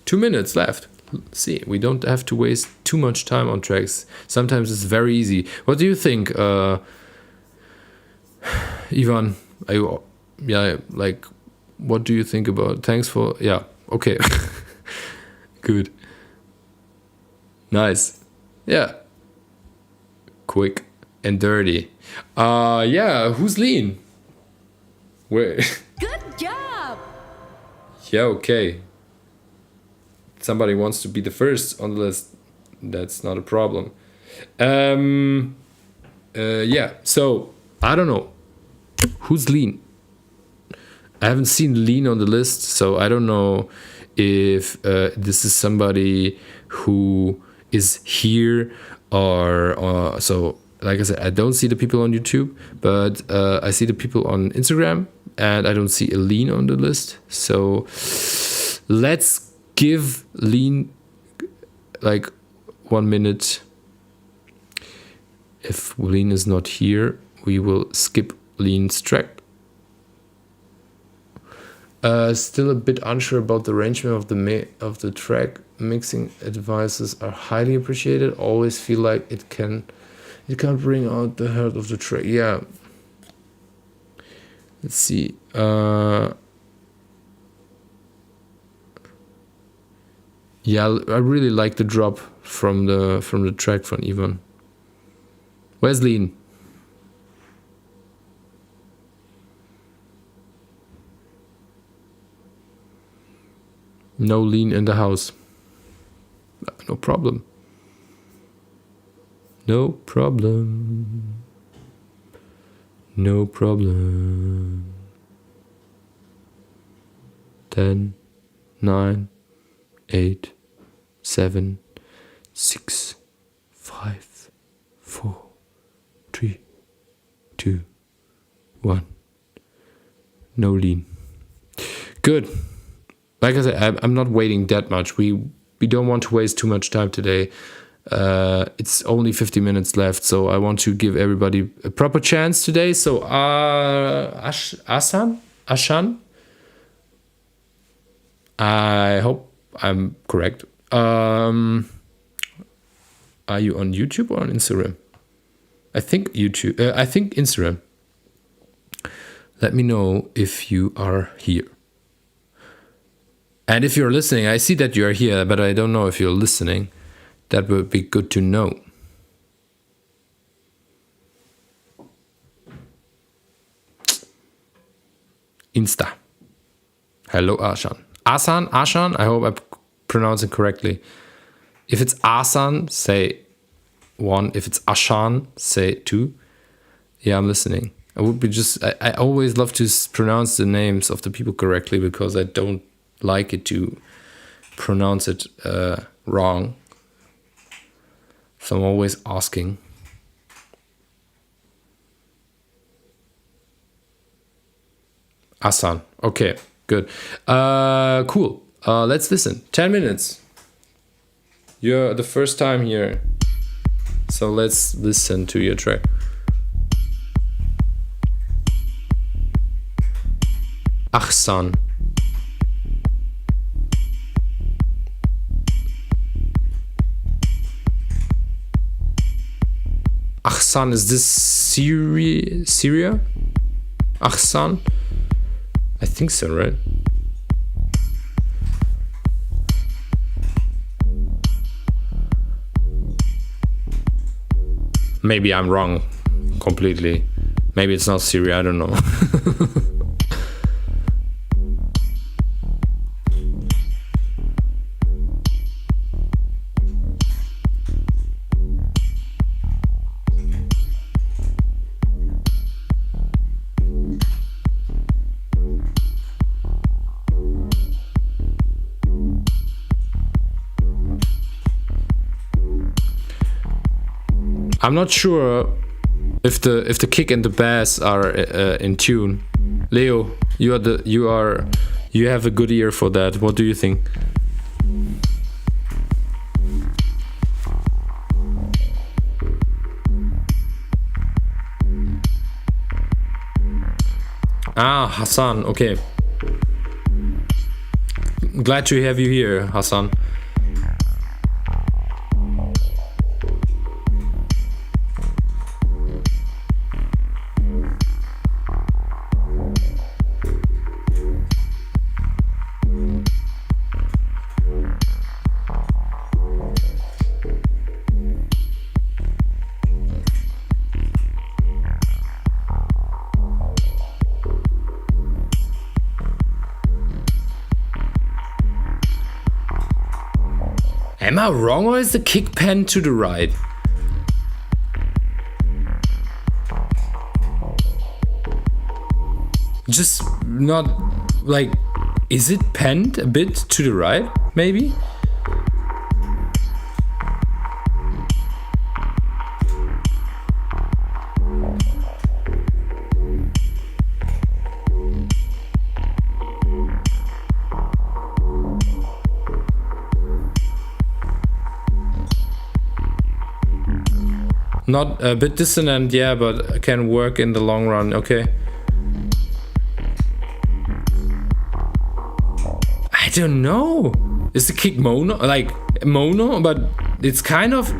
2 minutes left. See, we don't have to waste too much time on tracks. Sometimes it's very easy. What do you think, Ivan? Like, what do you think about? Thanks for, yeah, okay. Good. Nice. Yeah. Quick and dirty. Yeah, who's lean? Where? Good job. Yeah, okay. Somebody wants to be the first on the list, that's not a problem. Yeah, so I don't know who's lean. I haven't seen lean on the list, so I don't know if this is somebody who is here or so. Like I said, I don't see the people on YouTube, but I see the people on Instagram, and I don't see a lean on the list. So let's give lean like 1 minute. If lean is not here, we will skip lean's track. Still a bit unsure about the arrangement of the track. Mixing advices are highly appreciated. Always feel like it can't bring out the heart of the track. Yeah. Let's see. Yeah, I really like the drop from the track from Ivan. Where's lean? No lean in the house. No problem. No problem. No problem. 10, 9, 8, 7, 6, 5, 4, 3, 2, 1. No lean. Good. Like I said, I'm not waiting that much. We don't want to waste too much time today. It's only 50 minutes left, so I want to give everybody a proper chance today. So Ashan, I hope I'm correct. Are you on YouTube or on Instagram? I think YouTube. I think Instagram. Let me know if you are here. And if you're listening, I see that you're here, but I don't know if you're listening. That would be good to know. Insta. Hello, Ashan. Ashan, I hope I pronounce it correctly. If it's Asan, say 1. If it's Ashan, say 2. Yeah, I'm listening. I would be I always love to pronounce the names of the people correctly because I don't like it to pronounce it wrong. So I'm always asking. Asan. Okay, good. Cool. Let's listen. 10 minutes. You're the first time here. So let's listen to your track. Ahsan. Ahsan, is this Syria? Ahsan? I think so, right? Maybe I'm wrong completely. Maybe it's not Syria, I don't know. I'm not sure if the kick and the bass are in tune. Leo, you have a good ear for that. What do you think? Ah, Hassan. Okay. Glad to have you here, Hassan. Am I wrong, or is the kick pan to the right? Just not like, is it panned a bit to the right, maybe? Not a bit dissonant, yeah, but can work in the long run, okay. I don't know. Is the kick mono? Like mono, but it's kind of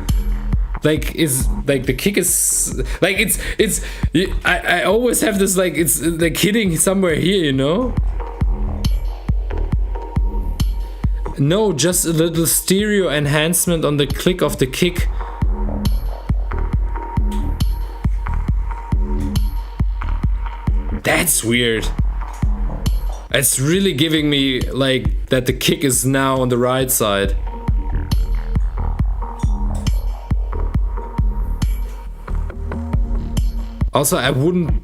like, is like the kick is like it's I always have this like it's like hitting somewhere here, you know? No, just a little stereo enhancement on the click of the kick. That's weird. It's really giving me like that the kick is now on the right side. Also, I wouldn't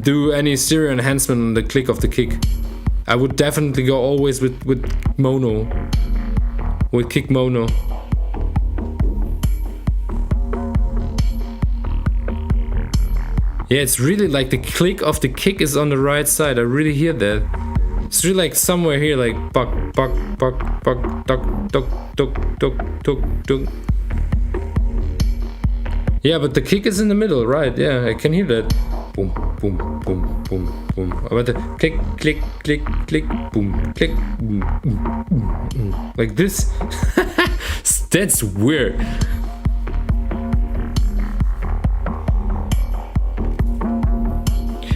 do any stereo enhancement on the click of the kick. I would definitely go always with mono, with kick mono. Yeah, it's really like the click of the kick is on the right side. I really hear that. It's really like somewhere here, like buck, buck, buck, buck, duck, duck, duck, duck, duck, duck. Yeah, but the kick is in the middle, right? Yeah, I can hear that. Boom, boom, boom, boom, boom. But the click, click, click, click, boom, click, boom, boom, boom, boom. Like this. That's weird.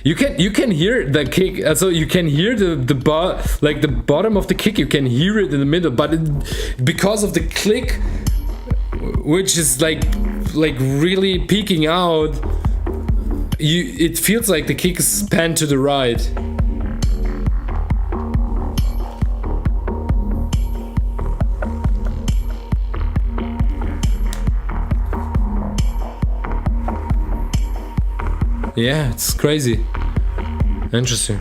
You can hear the kick. So you can hear the bottom of the kick. You can hear it in the middle, but because of the click, which is like really peeking out, it feels like the kick is panned to the right. Yeah, it's crazy. Interesting.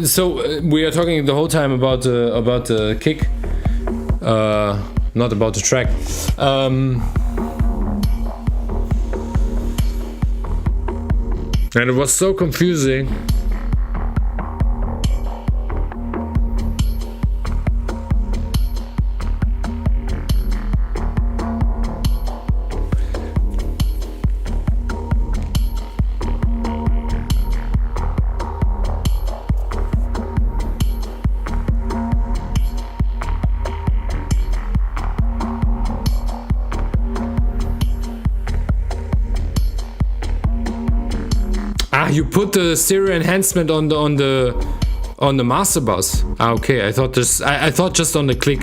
So we are talking the whole time about the kick, not about the track. And it was so confusing. You put the stereo enhancement on the master bus. Okay, I thought just on the click.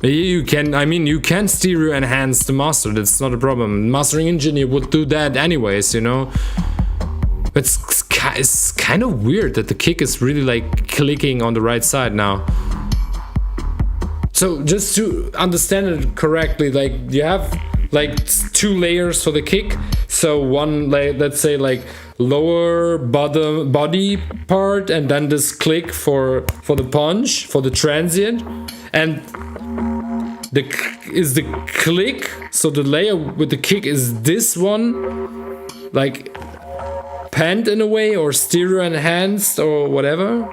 You can stereo enhance the master. That's not a problem. Mastering engineer would do that anyways, you know. It's kind of weird that the kick is really like clicking on the right side now. So just to understand it correctly, like you have like 2 layers for the kick. So one, let's say like lower body part, and then this click for the punch, for the transient, and the click. So the layer with the kick is this one, like panned in a way, or stereo enhanced, or whatever.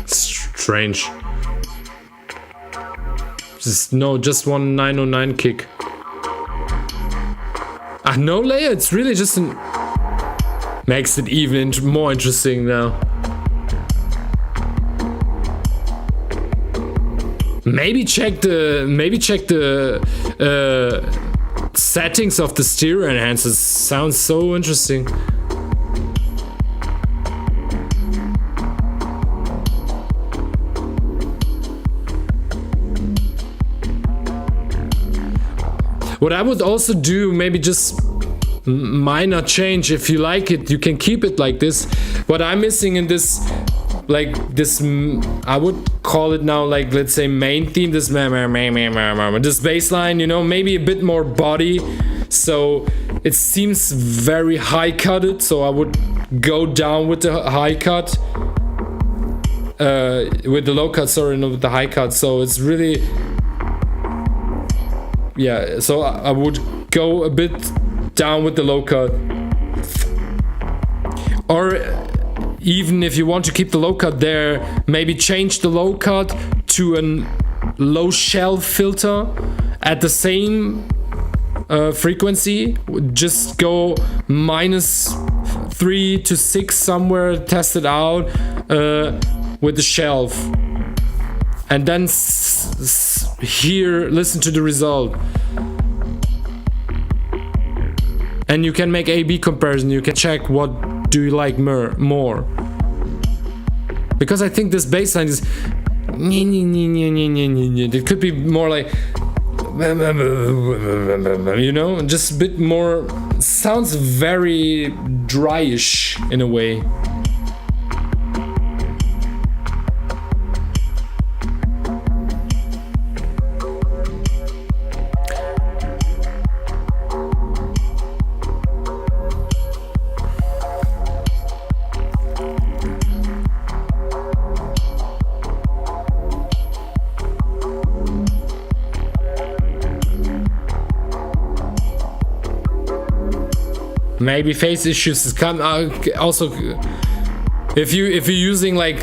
Strange. Just 1909 kick. No layer. It's really just makes it even more interesting now. Maybe check the settings of the stereo enhancers. Sounds so interesting. What I would also do, maybe just minor change. If you like it, you can keep it like this. What I'm missing in this, like this, I would call it now, like, let's say main theme, this bass line, you know, maybe a bit more body. So it seems very high cutted. So I would go down with the high cut, with the low cut, sorry, not with the high cut. So it's really, yeah, so I would go a bit down with the low cut. Or even if you want to keep the low cut there, maybe change the low cut to a low shelf filter at the same frequency. Just go -3 to 6 somewhere, test it out with the shelf. And then here, listen to the result. And you can make A/B comparison. You can check what do you like more. Because I think this bass line is, it could be more like, you know, just a bit more, sounds very dryish in a way. maybe phase issues come also if you're using like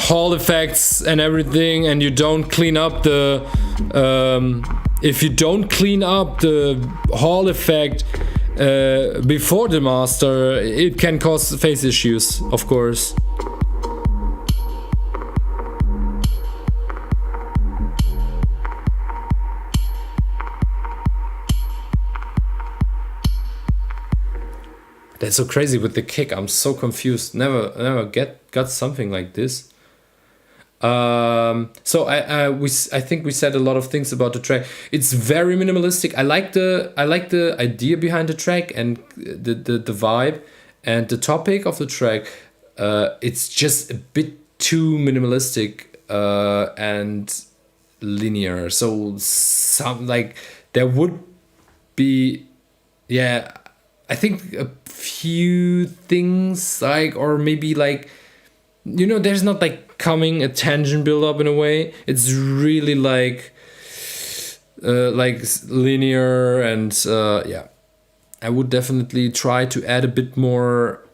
Hall effects and everything, and you don't clean up the if you don't clean up the Hall effect before the master, it can cause phase issues, of course. That's so crazy with the kick. I'm so confused. Never got something like this. So I think we said a lot of things about the track. It's very minimalistic. I like the idea behind the track and the vibe and the topic of the track. It's just a bit too minimalistic and linear. So some like there would be, yeah, I think a few things like, or maybe like, you know, there's not like coming a tension build up in a way. It's really like linear, and yeah, I would definitely try to add a bit more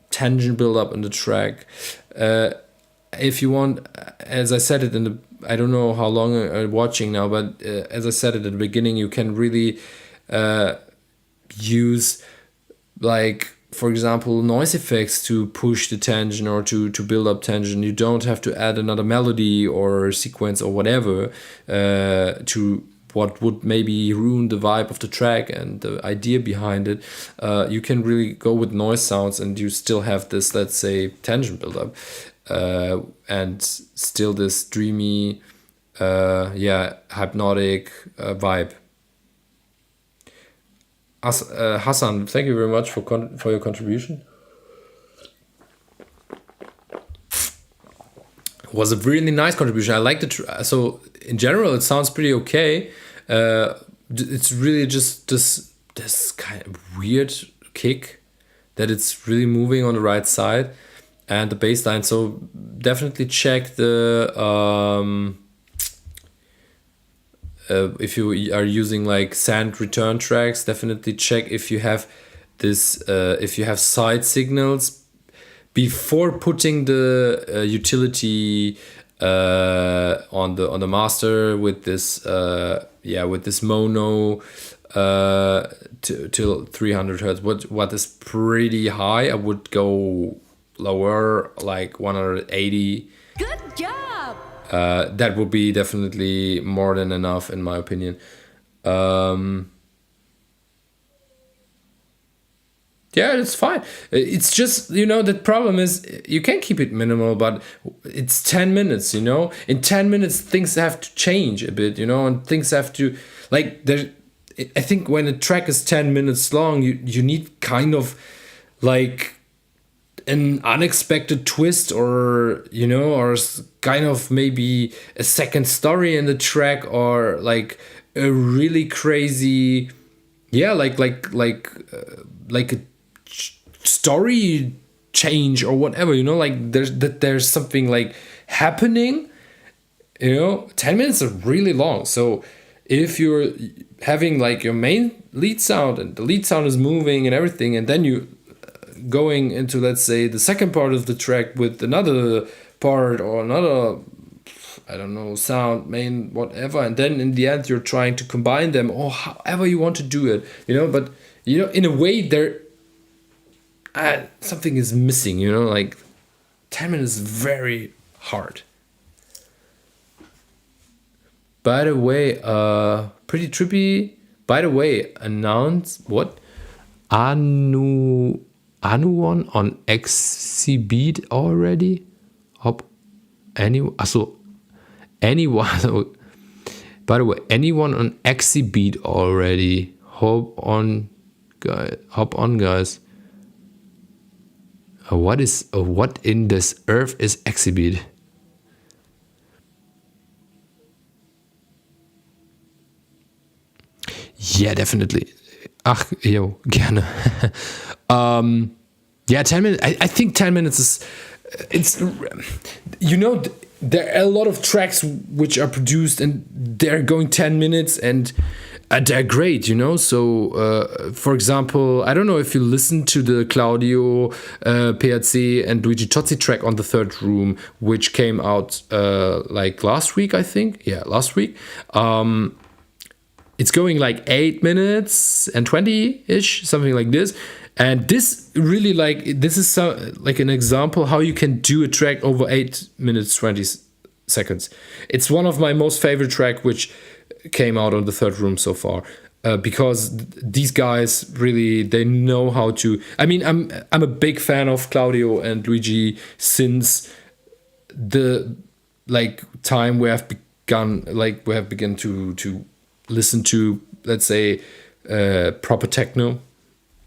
tension build up in the track. If you want, as I said it in the, I don't know how long I'm watching now, but as I said it at the beginning, you can really use, like, for example, noise effects to push the tension or to build up tension. You don't have to add another melody or sequence or whatever to what would maybe ruin the vibe of the track and the idea behind it. You can really go with noise sounds and you still have this, let's say, tension build up and still this dreamy, hypnotic vibe. Hassan, thank you very much for your contribution. It was a really nice contribution. I liked it. So in general, it sounds pretty okay. It's really just this kind of weird kick that it's really moving on the right side, and the bass line. So definitely check the if you are using like sand return tracks, definitely check if you have this if you have side signals before putting the utility on the master with this with this mono till 300 hertz. What is pretty high. I would go lower, like 180. Good job. That would be definitely more than enough, in my opinion. Yeah, it's fine. It's just, you know, the problem is you can keep it minimal, but it's 10 minutes, you know? In 10 minutes, things have to change a bit, you know? And things have to, like, I think when a track is 10 minutes long, you need kind of, like, an unexpected twist, or, you know, or kind of maybe a second story in the track, or like a really crazy, like a story change or whatever, you know, like there's something like happening, you know. 10 minutes are really long. So if you're having like your main lead sound and the lead sound is moving and everything, and then you going into, let's say, the second part of the track with another part or another, I don't know, sound, main, whatever, and then in the end you're trying to combine them, or however you want to do it, you know. But, you know, in a way there something is missing, you know, like 10 minutes is very hard. By the way, pretty trippy, by the way, announced what? Anyone on Exhibit already? Anyone? By the way, anyone on Exhibit already? Hop on, guys. What in this earth is Exhibit? Yeah, definitely. Ach, yo, gerne. 10 minutes. I think 10 minutes is, it's, you know, there are a lot of tracks which are produced and they're going 10 minutes, and they're great, you know. So, for example, I don't know if you listened to the Claudio PAC and Luigi Tozzi track on the Third Room, which came out like last week, I think. Yeah, last week. It's going like 8 minutes and 20-ish, something like this. And this really this is like an example how you can do a track over 8 minutes, 20 seconds. It's one of my most favorite track, which came out on the Third Room so far, because these guys really, they know how to. I mean, I'm a big fan of Claudio and Luigi since the time we have begun to listen to, let's say, proper techno,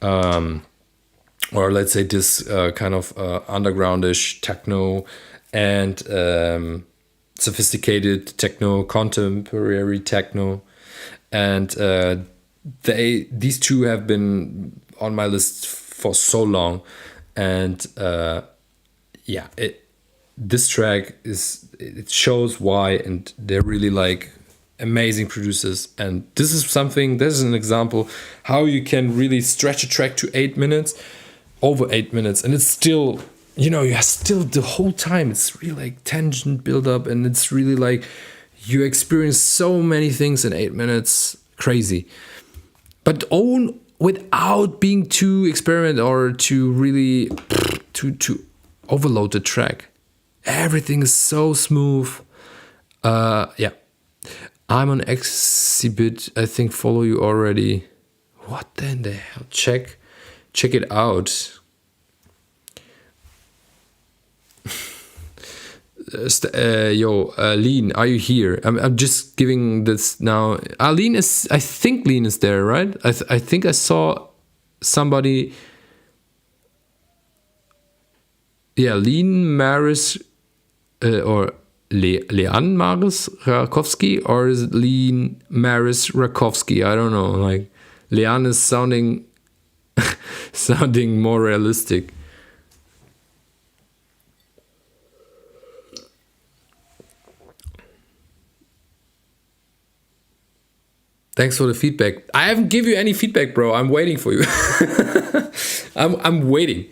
or let's say this kind of undergroundish techno and sophisticated techno, contemporary techno, and these two have been on my list for so long, and this track it shows why, and they're really amazing producers. And this is an example how you can really stretch a track to 8 minutes, over 8 minutes, and it's still, you have still the whole time, it's really tension build up, and it's really you experience so many things in 8 minutes. Crazy. But without being too experimental or to really to overload the track. Everything is so smooth. I'm on Exhibit. I think follow you already. What then the hell? Check it out. Lean, are you here? I'm just giving this now. Lean is. I think Lean is there, right? I think I saw somebody. Yeah, Lean Maris or Leon Maris Rakowski, or is it Lean Maris Rakowski? I don't know. Leon is sounding more realistic. Thanks for the feedback. I haven't give you any feedback, bro. I'm waiting for you. I'm waiting.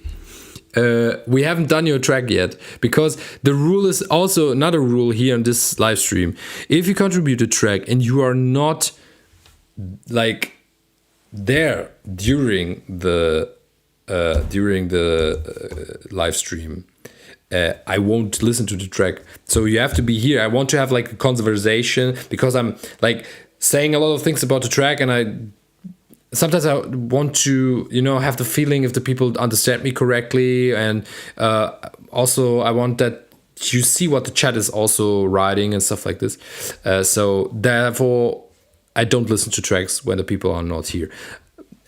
We haven't done your track yet, because the rule is also another rule here on this live stream. If you contribute a track and you are not there during the live stream, I won't listen to the track. So you have to be here. I want to have a conversation, because I'm saying a lot of things about the track, and sometimes I want to, have the feeling if the people understand me correctly, and also I want that you see what the chat is also writing and stuff like this. So therefore, I don't listen to tracks when the people are not here.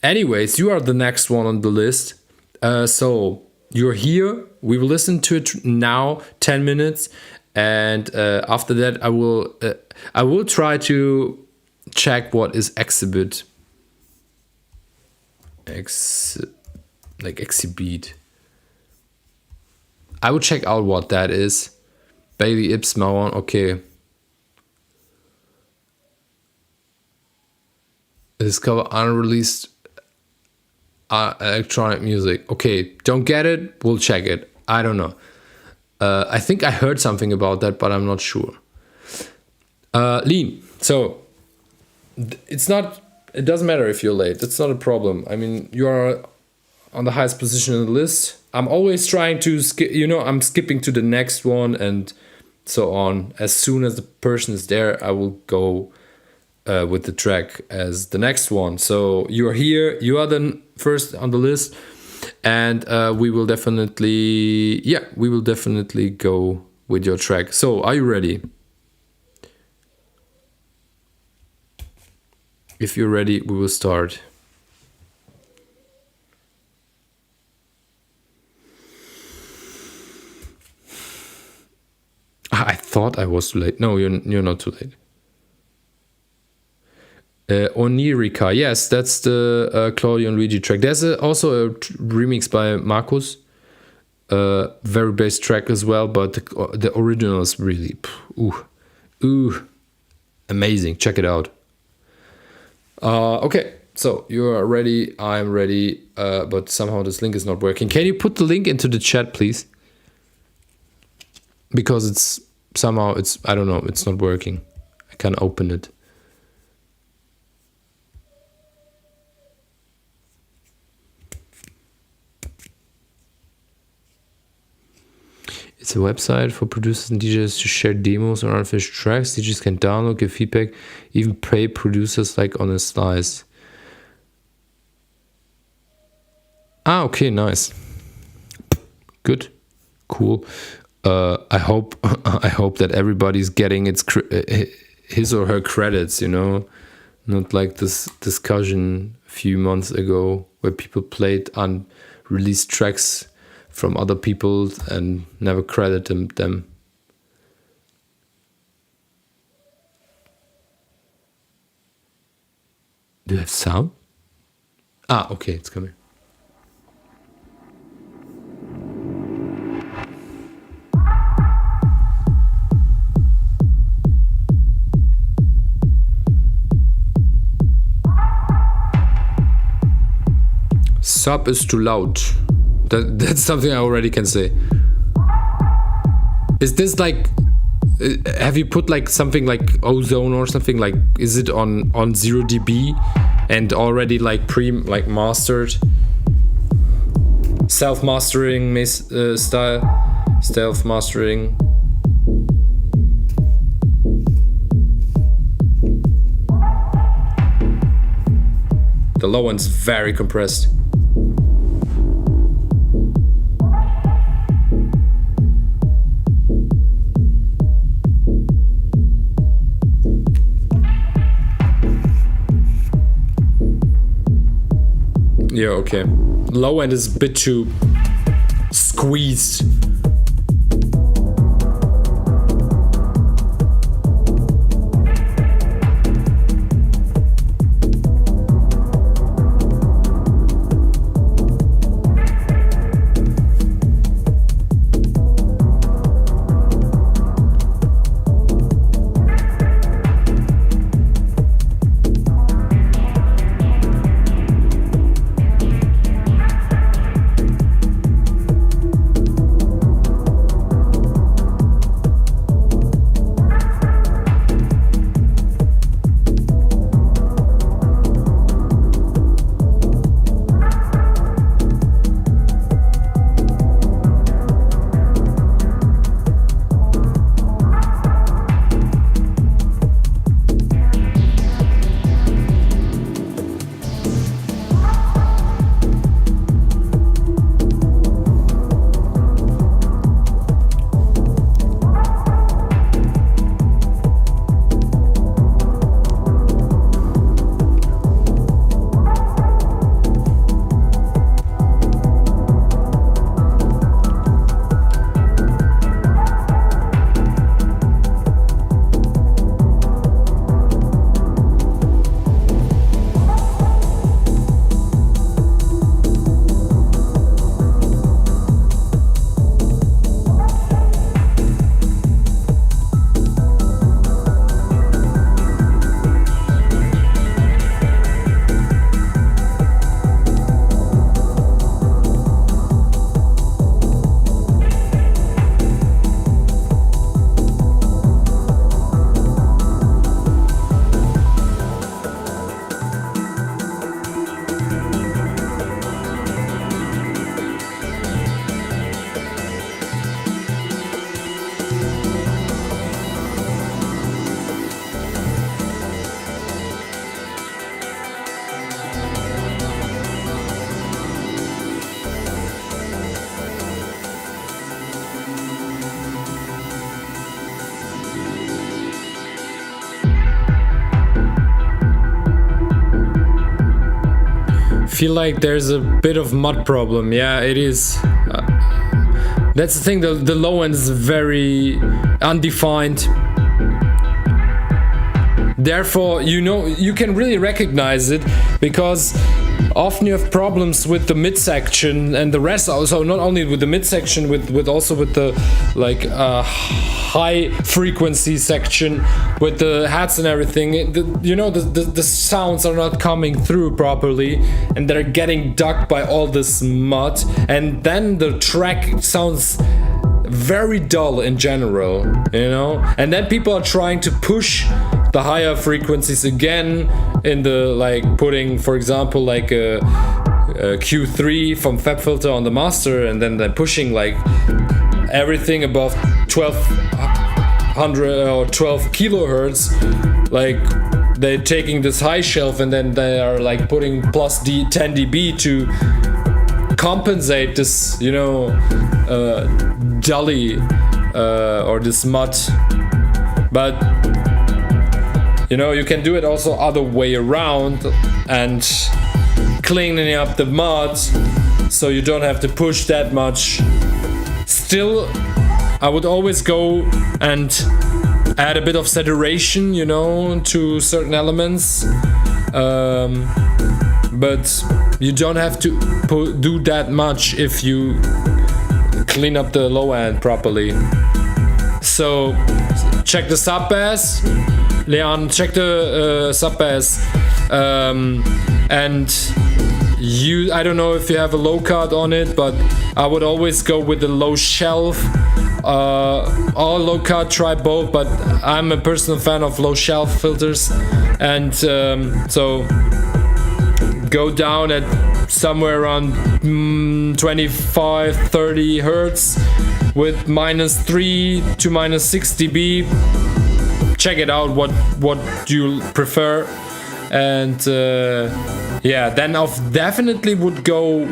Anyways, you are the next one on the list. So you're here. We will listen to it now, 10 minutes, and after that, I will try to check what is Exhibit. Exhibit. I will check out what that is. Bailey Ibs Mauern, okay. Discover unreleased electronic music. Okay, don't get it, we'll check it. I don't know. I think I heard something about that, but I'm not sure. Lean, so it doesn't matter if you're late. That's not a problem. I mean, you are on the highest position in the list. I'm always trying to skip, I'm skipping to the next one and so on. As soon as the person is there, I will go with the track as the next one. So you are here. You are the first on the list. And we will definitely go with your track. So are you ready? If you're ready, we will start. I thought I was too late. No, you're not too late. Onirica, yes, that's the Claudio and Luigi track. There's also a remix by Marcus. Very bass track as well, but the original is really amazing. Check it out. Okay, so you are ready. I'm ready. But somehow this link is not working. Can you put the link into the chat, please? Because it's somehow I don't know. It's not working. I can't open it. It's a website for producers and DJs to share demos or unfinished tracks. DJs can download, give feedback, even pay producers like on a slice. Ah, okay, nice. Good, cool. I hope that everybody's getting his or her credits. You know, not like this discussion a few months ago where people played unreleased tracks from other people and never credited them. Do you have sound? Ah, okay, it's coming. Sub is too loud. That's something I already can say. Is this like, have you put like something like ozone or something? Like, is it on 0 dB and already like mastered, self-mastering style, self-mastering? The low one's very compressed. Yeah, okay. Low end is a bit too squeezed. Feel like there's a bit of mud problem. Yeah, it is. That's the thing, the low end is very undefined. Therefore, you know, you can really recognize it because often you have problems with the midsection and the rest. Also, not only with the midsection, with also with the like high frequency section, with the hats and everything. The sounds are not coming through properly, and they're getting ducked by all this mud, and then the track sounds very dull in general, and then people are trying to push the higher frequencies again in the, like, putting, for example, like a Q3 from FabFilter on the master, and then they're pushing like everything above 1200 or 12 kilohertz, like they're taking this high shelf and then they are like putting plus 10 dB to compensate this, dully or this mud. But you can do it also other way around and cleaning up the mud so you don't have to push that much. Still, I would always go and add a bit of saturation, to certain elements. But you don't have to do that much if you clean up the low end properly. So check the sub bass, Leon. Check the sub bass, and I don't know if you have a low cut on it, but I would always go with the low shelf. All low cut, try both, but I'm a personal fan of low shelf filters, and so go down at somewhere around 25-30 hertz with -3 to -6 dB. Check it out, what you prefer, and then I definitely would go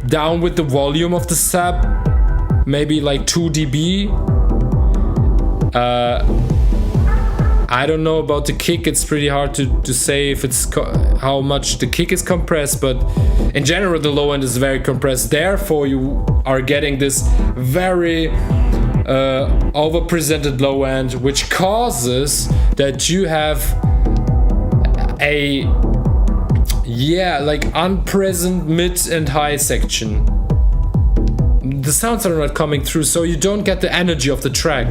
down with the volume of the sub, maybe like 2 dB. I don't know about the kick. It's pretty hard to say if it's how much the kick is compressed, but in general the low end is very compressed. Therefore, you are getting this very overpresented low end, which causes that you have a unpresent mid and high section. The sounds are not coming through, so you don't get the energy of the track.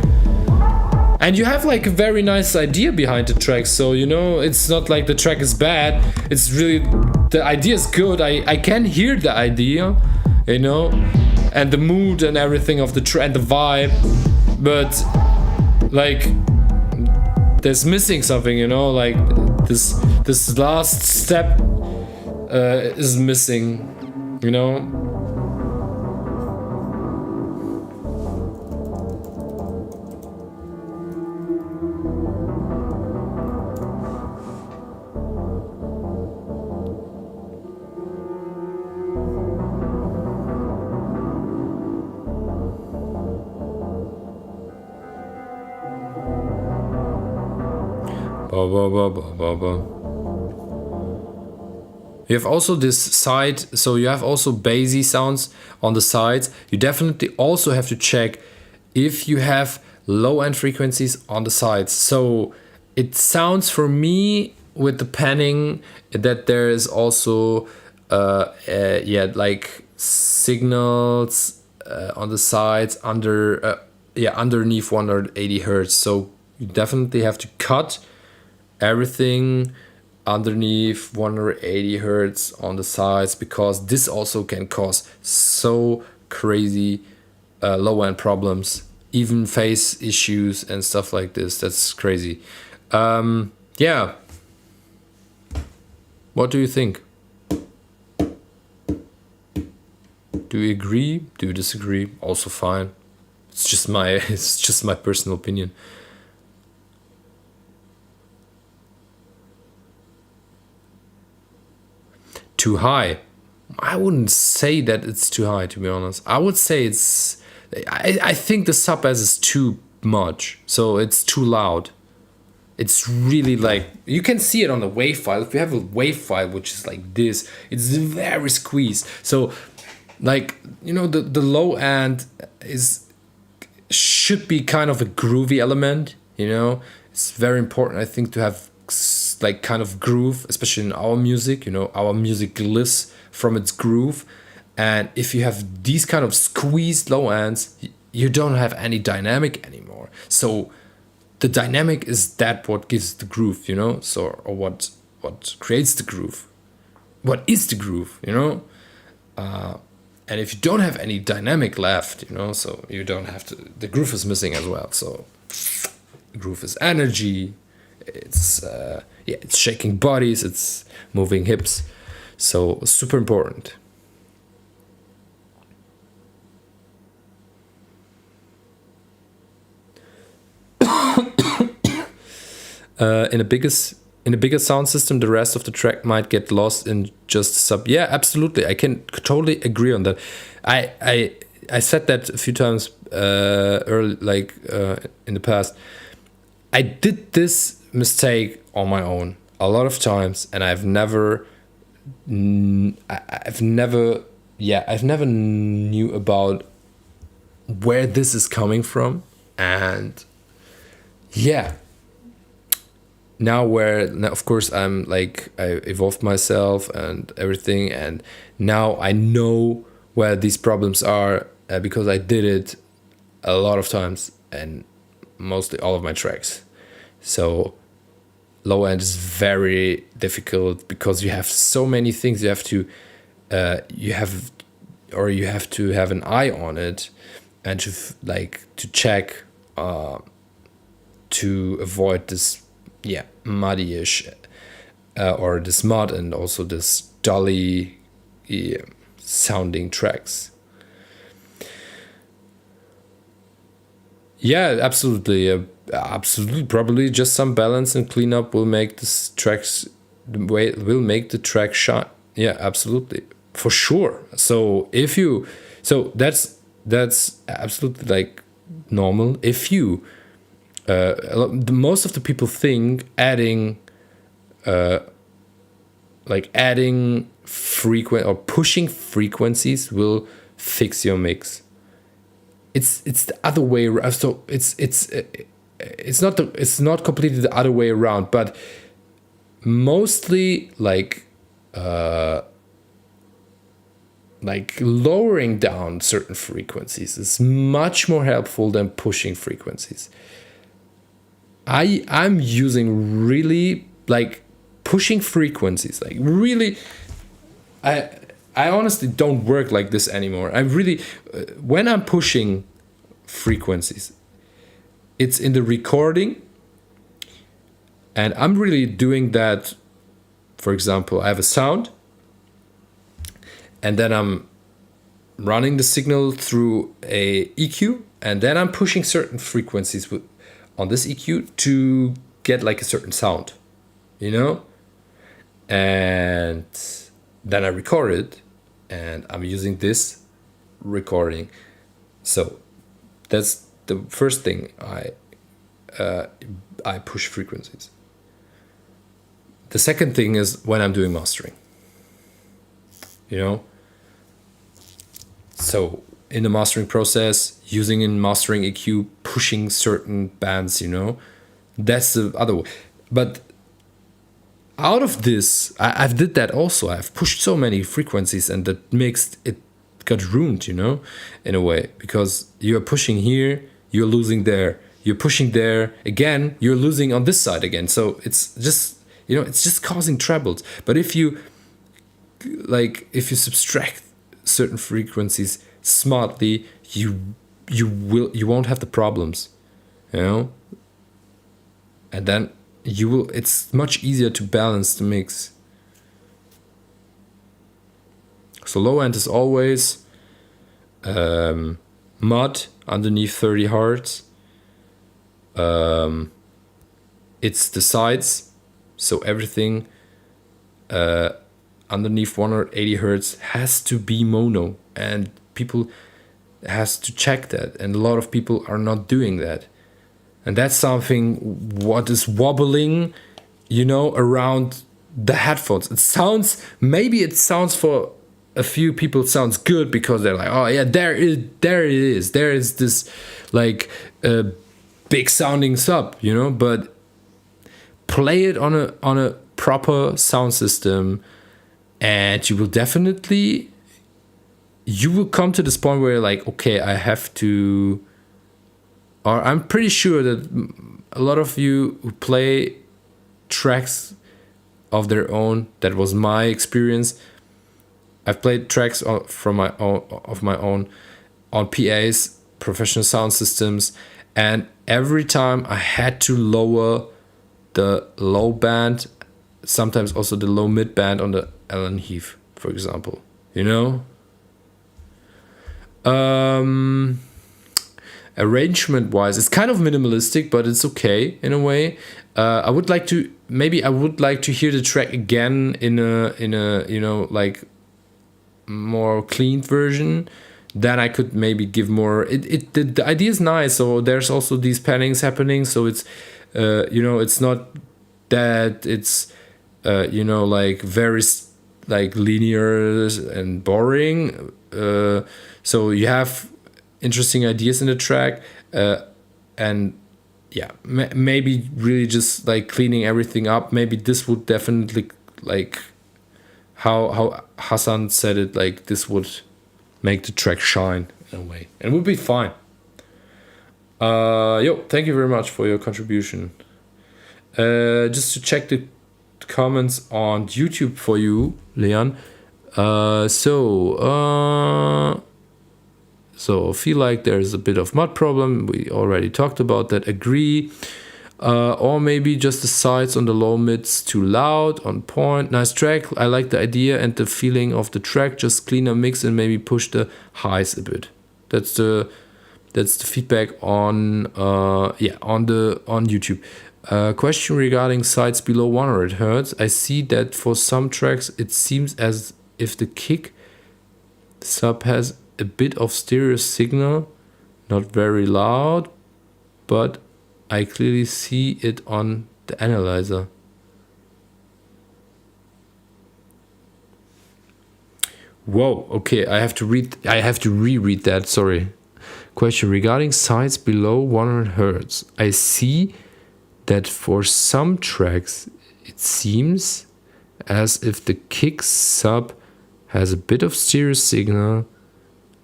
And you have like a very nice idea behind the track, so it's not like the track is bad. It's really, the idea is good. I can hear the idea, and the mood and everything of the track and the vibe, but like there's missing something, like this last step is missing, You have also this side, so you have also bassy sounds on the sides. You definitely also have to check if you have low end frequencies on the sides. So it sounds for me with the panning that there is also like signals on the sides underneath 180 hertz. So you definitely have to cut everything underneath 180 hertz on the sides, because this also can cause so crazy low end problems, even phase issues and stuff like this. That's crazy. What do you think? Do you agree? Do you disagree? Also fine. It's just my personal opinion. Too high. I wouldn't say that it's too high, to be honest. I would say I think the sub bass is too much, so it's too loud. It's really like, you can see it on the wave file. If you have a wave file which is like this, it's very squeezed. So like, the low end should be kind of a groovy element, It's very important, I think, to have this like kind of groove, especially in our music. You know, our music lives from its groove, and if you have these kind of squeezed low ends, you don't have any dynamic anymore. So the dynamic is that what gives the groove, you know. So or what creates the groove, what is the groove, you know. And if you don't have any dynamic left, you know, so you don't have to, the groove is missing as well. So groove is energy, it's it's shaking bodies, it's moving hips, so super important. In a bigger sound system, the rest of the track might get lost in just sub. Yeah, absolutely, I can totally agree on that. I said that a few times early, in the past. I did this mistake on my own a lot of times, and I've never knew about where this is coming from. And yeah, now of course I'm like, I evolved myself and everything, and now I know where these problems are, because I did it a lot of times and mostly all of my tracks. So low end is very difficult because you have so many things you have to you have to have an eye on it, and to check to avoid this muddy-ish or this mud, and also this dully sounding tracks. Yeah, absolutely. Absolutely, probably just some balance and cleanup will make the track shine. Yeah, absolutely, for sure. So that's absolutely like normal. If you most of the people think adding frequent or pushing frequencies will fix your mix. It's the other way around. So it's not completely the other way around, but mostly like lowering down certain frequencies is much more helpful than pushing frequencies. I'm using really like pushing frequencies, like really. I honestly don't work like this anymore. I really, when I'm pushing frequencies, it's in the recording, and I'm really doing that. For example, I have a sound, and then I'm running the signal through a EQ, and then I'm pushing certain frequencies on this EQ to get like a certain sound, you know? And then I record it, and I'm using this recording. So that's the first thing. I push frequencies. The second thing is when I'm doing mastering, you know. So in the mastering process, using in mastering EQ, pushing certain bands, you know, that's the other way. But out of this, I've did that also. I've pushed so many frequencies, and that makes it got ruined, you know, in a way, because you're pushing here, you're losing there, you're pushing there again, you're losing on this side again. So it's just, you know, it's just causing troubles. But if you subtract certain frequencies smartly, you won't have the problems, you know, and then it's much easier to balance the mix. So low end is always mud underneath 30 hertz. It's the sides, so everything underneath 180 hertz has to be mono, and people has to check that, and a lot of people are not doing that. And that's something what is wobbling, you know, around the headphones. It sounds for a few people it sounds good, because they're like, oh yeah, there is this like big sounding sub, you know. But play it on a proper sound system, and you will definitely, you will come to this point where you're like, okay, I have to, or I'm pretty sure that a lot of you who play tracks of their own, that was my experience. I've played tracks from my own on PAs, professional sound systems, and every time I had to lower the low band, sometimes also the low mid band on the Allen Heath, for example. You know? Arrangement wise, it's kind of minimalistic, but it's okay in a way. I would like to hear the track again in a you know, like more clean version. Then I could maybe give more. The idea is nice. So there's also these pannings happening. So it's you know, it's not that it's you know, like very like linear and boring. So you have interesting ideas in the track, and yeah, maybe really just like cleaning everything up. Maybe this would definitely, like how Hassan said it, like this would make the track shine in a way, and would be fine. Thank you very much for your contribution. Just to check the comments on YouTube for you, Leon. So feel like there's a bit of mud problem. We already talked about that. Agree. Or maybe just the sides on the low mids too loud, on point. Nice track. I like the idea and the feeling of the track. Just cleaner mix and maybe push the highs a bit. That's the feedback on YouTube. Question regarding sides below 100 hertz. I see that for some tracks it seems as if the kick sub has a bit of stereo signal, not very loud, but I clearly see it on the analyzer. Whoa, okay, I have to reread that, sorry. Question regarding sides below 100 hertz. I see that for some tracks it seems as if the kick sub has a bit of stereo signal,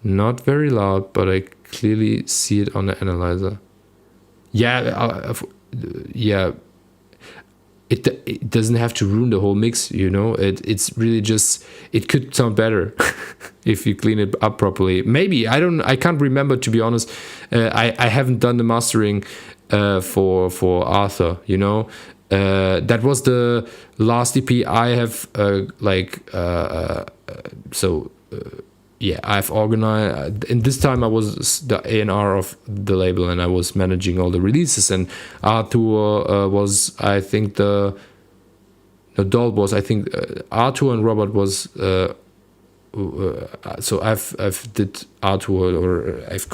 not very loud, but I clearly see it on the analyzer. Yeah, It doesn't have to ruin the whole mix, you know. It's really just, it could sound better if you clean it up properly. Maybe I can't remember, to be honest. I haven't done the mastering for Arthur, you know. That was the last EP I have yeah, I've organized, and this time I was the A&R of the label, and I was managing all the releases, and Arthur was, I think, Arthur and Robert was, so I've did Arthur, or I've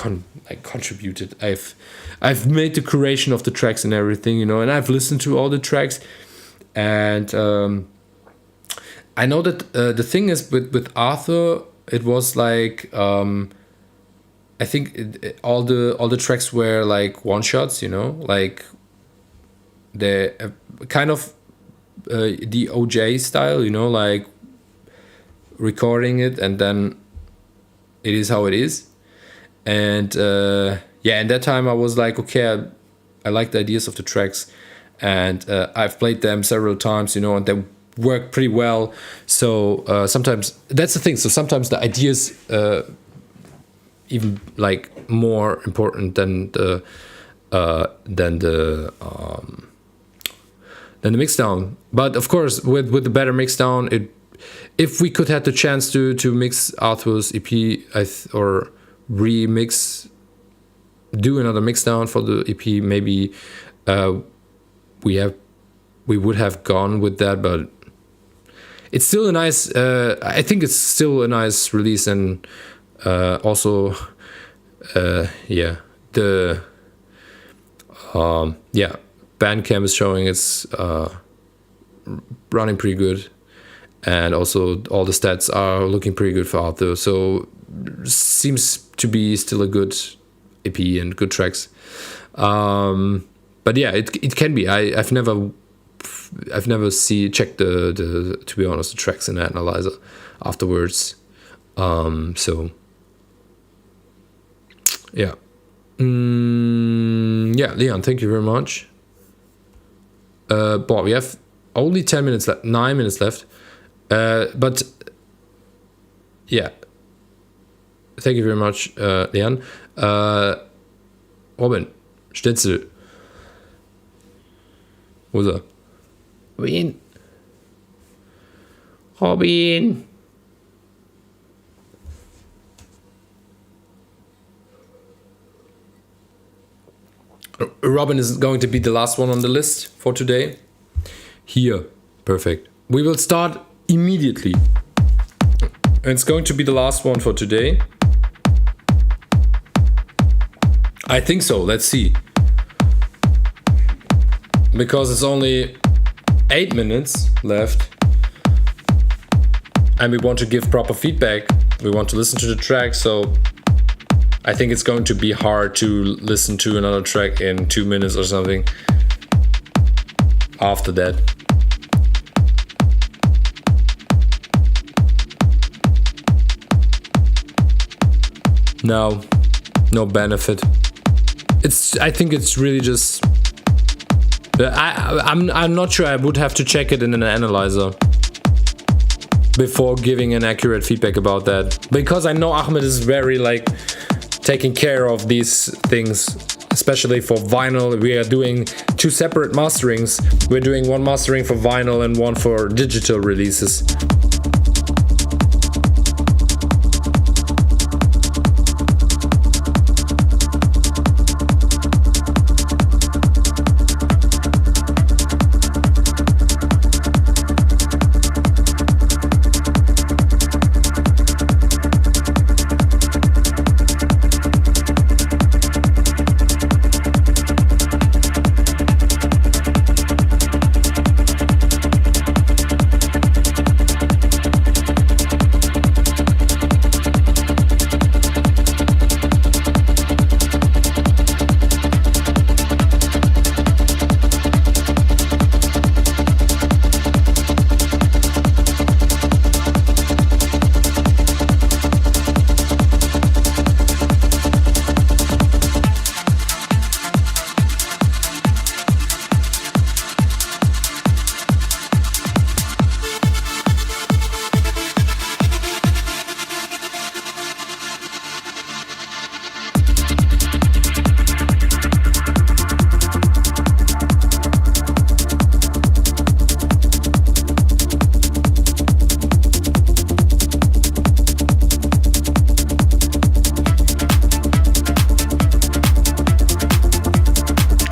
contributed, I've made the curation of the tracks and everything, you know, and I've listened to all the tracks, and I know that the thing is with Arthur, it was like I think all the tracks were like one shots, you know, like the kind of the OJ style, you know, like recording it and then it is how it is. And in that time I was like, okay, I like the ideas of the tracks, and I've played them several times, you know, and they work pretty well. So sometimes that's the thing. So sometimes the ideas even like more important than the mixdown. But of course, with the better mixdown, if we could have the chance to mix Arthur's EP or remix, do another mixdown for the EP, maybe we would have gone with that, but it's still a nice, I think it's still a nice release, and also, the Bandcamp is showing it's running pretty good, and also all the stats are looking pretty good for Arthur, so seems to be still a good EP and good tracks. But yeah, it can be. I've never I've never checked the to be honest, the tracks in the analyzer afterwards. So yeah. Yeah, Leon, thank you very much. Bob, we have only 10 minutes left, 9 minutes left. But yeah, thank you very much, Leon. Robin, Stetzel. Wo ist er? Robin. Robin is going to be the last one on the list for today. Here. Perfect. We will start immediately. It's going to be the last one for today. I think so. Let's see. Because it's only 8 minutes left. And we want to give proper feedback. We want to listen to the track, so I think it's going to be hard to listen to another track in 2 minutes or something after that. No benefit. I think it's really just. I'm not sure. I would have to check it in an analyzer before giving an accurate feedback about that, because I know Ahmed is very taking care of these things, especially for vinyl. We are doing 2 separate masterings. We're doing one mastering for vinyl and one for digital releases.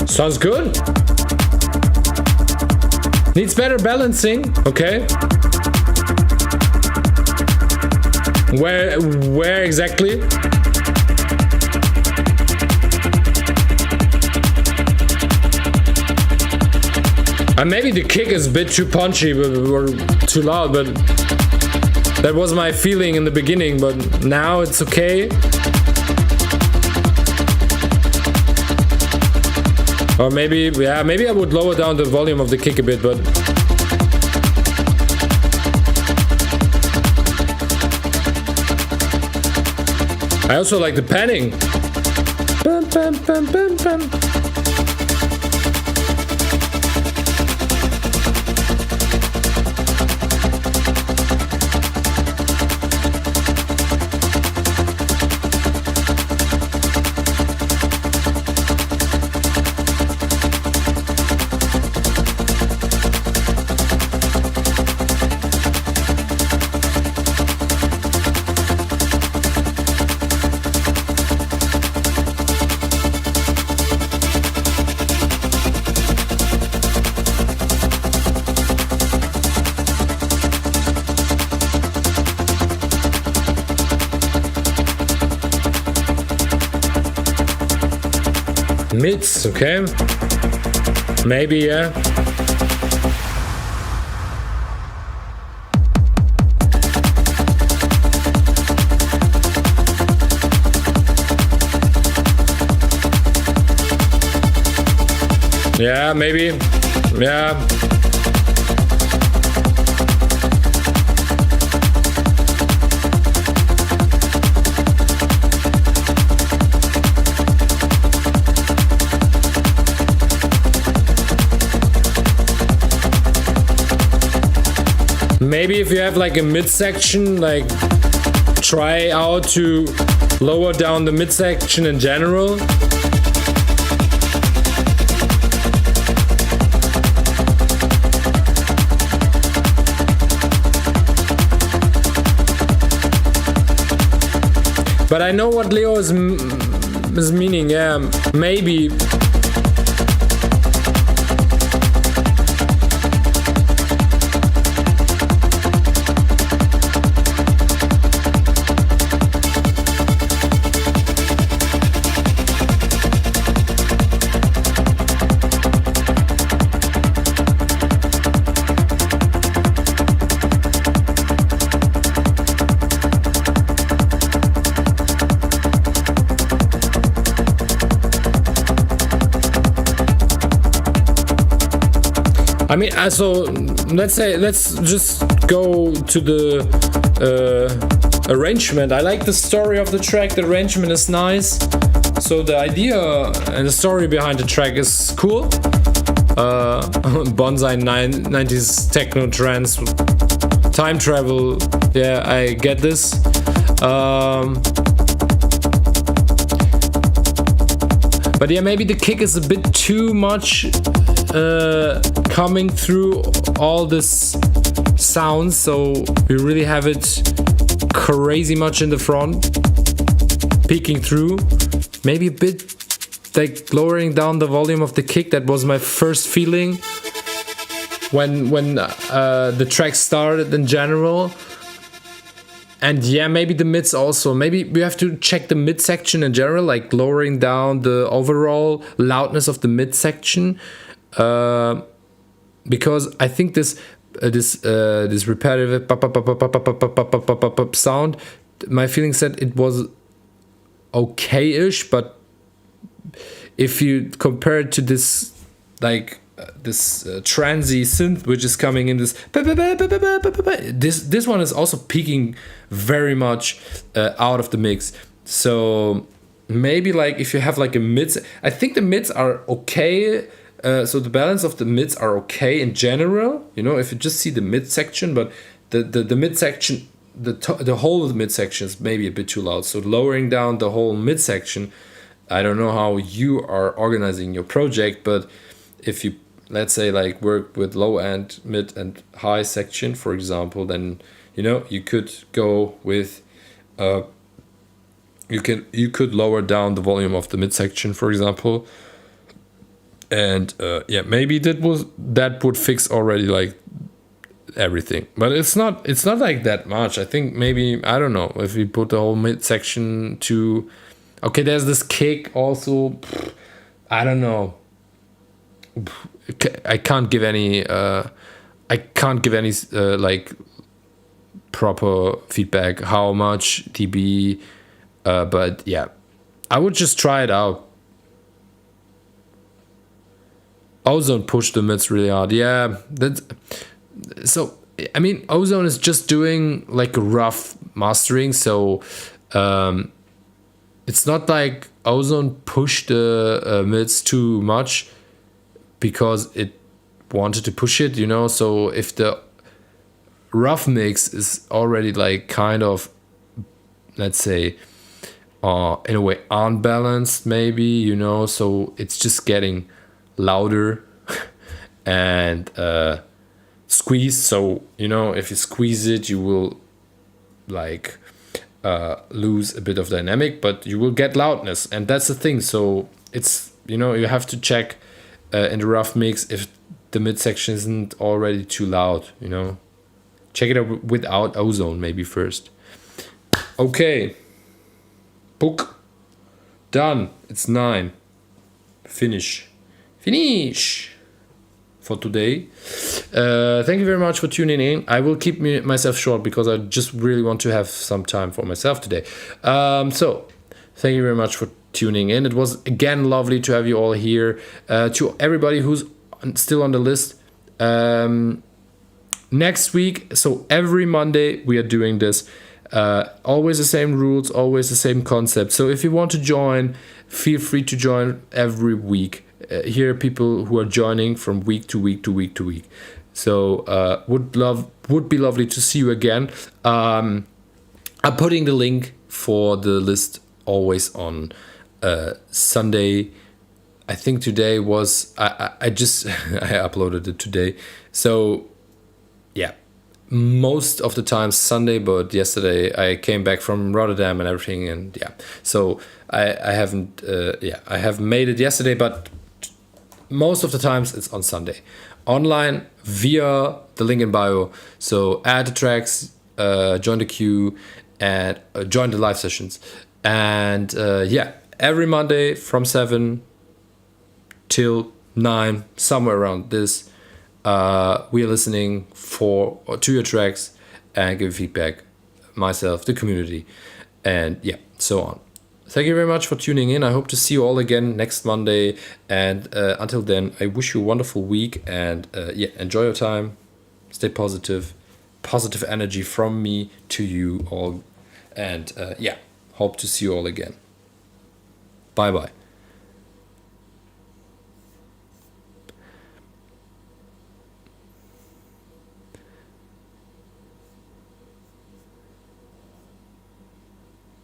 Sounds good. Needs better balancing, okay. Where exactly? And maybe the kick is a bit too punchy or too loud, but that was my feeling in the beginning, but now it's okay. Or maybe I would lower down the volume of the kick a bit, but I also like the panning. Bum, bum, bum, bum, bum. Mids, okay. Maybe, yeah. Yeah, maybe. Yeah. if you have like a midsection, like try out to lower down the midsection in general. But I know what Leo is meaning, yeah, maybe. I mean, so let's just go to the arrangement. I like the story of the track. The arrangement is nice. So the idea and the story behind the track is cool. Bonsai 90s techno trance, time travel. Yeah, I get this. But yeah, maybe the kick is a bit too much. Coming through all this sound, so we really have it crazy much in the front, peeking through. Maybe a bit like lowering down the volume of the kick. That was my first feeling when the track started in general. And yeah, maybe the mids also. Maybe we have to check the midsection in general, like lowering down the overall loudness of the midsection. Because I think this repetitive sound, my feeling said it was okay-ish, but if you compare it to this like this transy synth which is coming in, this one is also peaking very much out of the mix. So maybe like if you have like a mids, I think the mids are okay. So the balance of the mids are okay in general, you know, if you just see the midsection, but the midsection, the whole of the midsection is maybe a bit too loud. So lowering down the whole midsection, I don't know how you are organizing your project, but if you, let's say, like work with low end, mid and high section, for example, then, you know, you could go with, you could lower down the volume of the midsection, for example. And yeah, maybe that would fix already like everything, but it's not like that much. I think maybe, I don't know, if we put the whole midsection to, okay, there's this kick also. I don't know. I can't give any like proper feedback how much dB, but yeah, I would just try it out. Ozone pushed the mids really hard. Yeah, that's so. I mean, Ozone is just doing like a rough mastering, so it's not like Ozone pushed the mids too much because it wanted to push it, you know. So if the rough mix is already like kind of, let's say, in a way unbalanced, maybe, you know, so it's just getting louder and squeezed. So, you know, if you squeeze it, you will like lose a bit of dynamic, but you will get loudness, and that's the thing. So it's, you know, you have to check in the rough mix if the midsection isn't already too loud, you know. Check it out without Ozone maybe first. Okay, book done. It's 9. Finish for today. Thank you very much for tuning in. I will keep myself short because I just really want to have some time for myself today. So thank you very much for tuning in. It was again lovely to have you all here. To everybody who's still on the list, next week, so every Monday we are doing this. Always the same rules, always the same concept. So if you want to join, feel free to join every week. Here are people who are joining from week to week to week to week. So would be lovely to see you again. I'm putting the link for the list always on Sunday. I think today was I just I uploaded it today. So yeah, most of the time Sunday, but yesterday I came back from Rotterdam and everything, and yeah, so I haven't I have made it yesterday, but most of the times it's on Sunday online via the link in bio. So add the tracks, join the queue, and join the live sessions. And every Monday from 7 till 9, somewhere around this, we are listening to your tracks and give feedback, myself, the community, and so on. Thank you very much for tuning in. I hope to see you all again next Monday. And until then, I wish you a wonderful week. And enjoy your time. Stay positive. Positive energy from me to you all. And hope to see you all again. Bye-bye.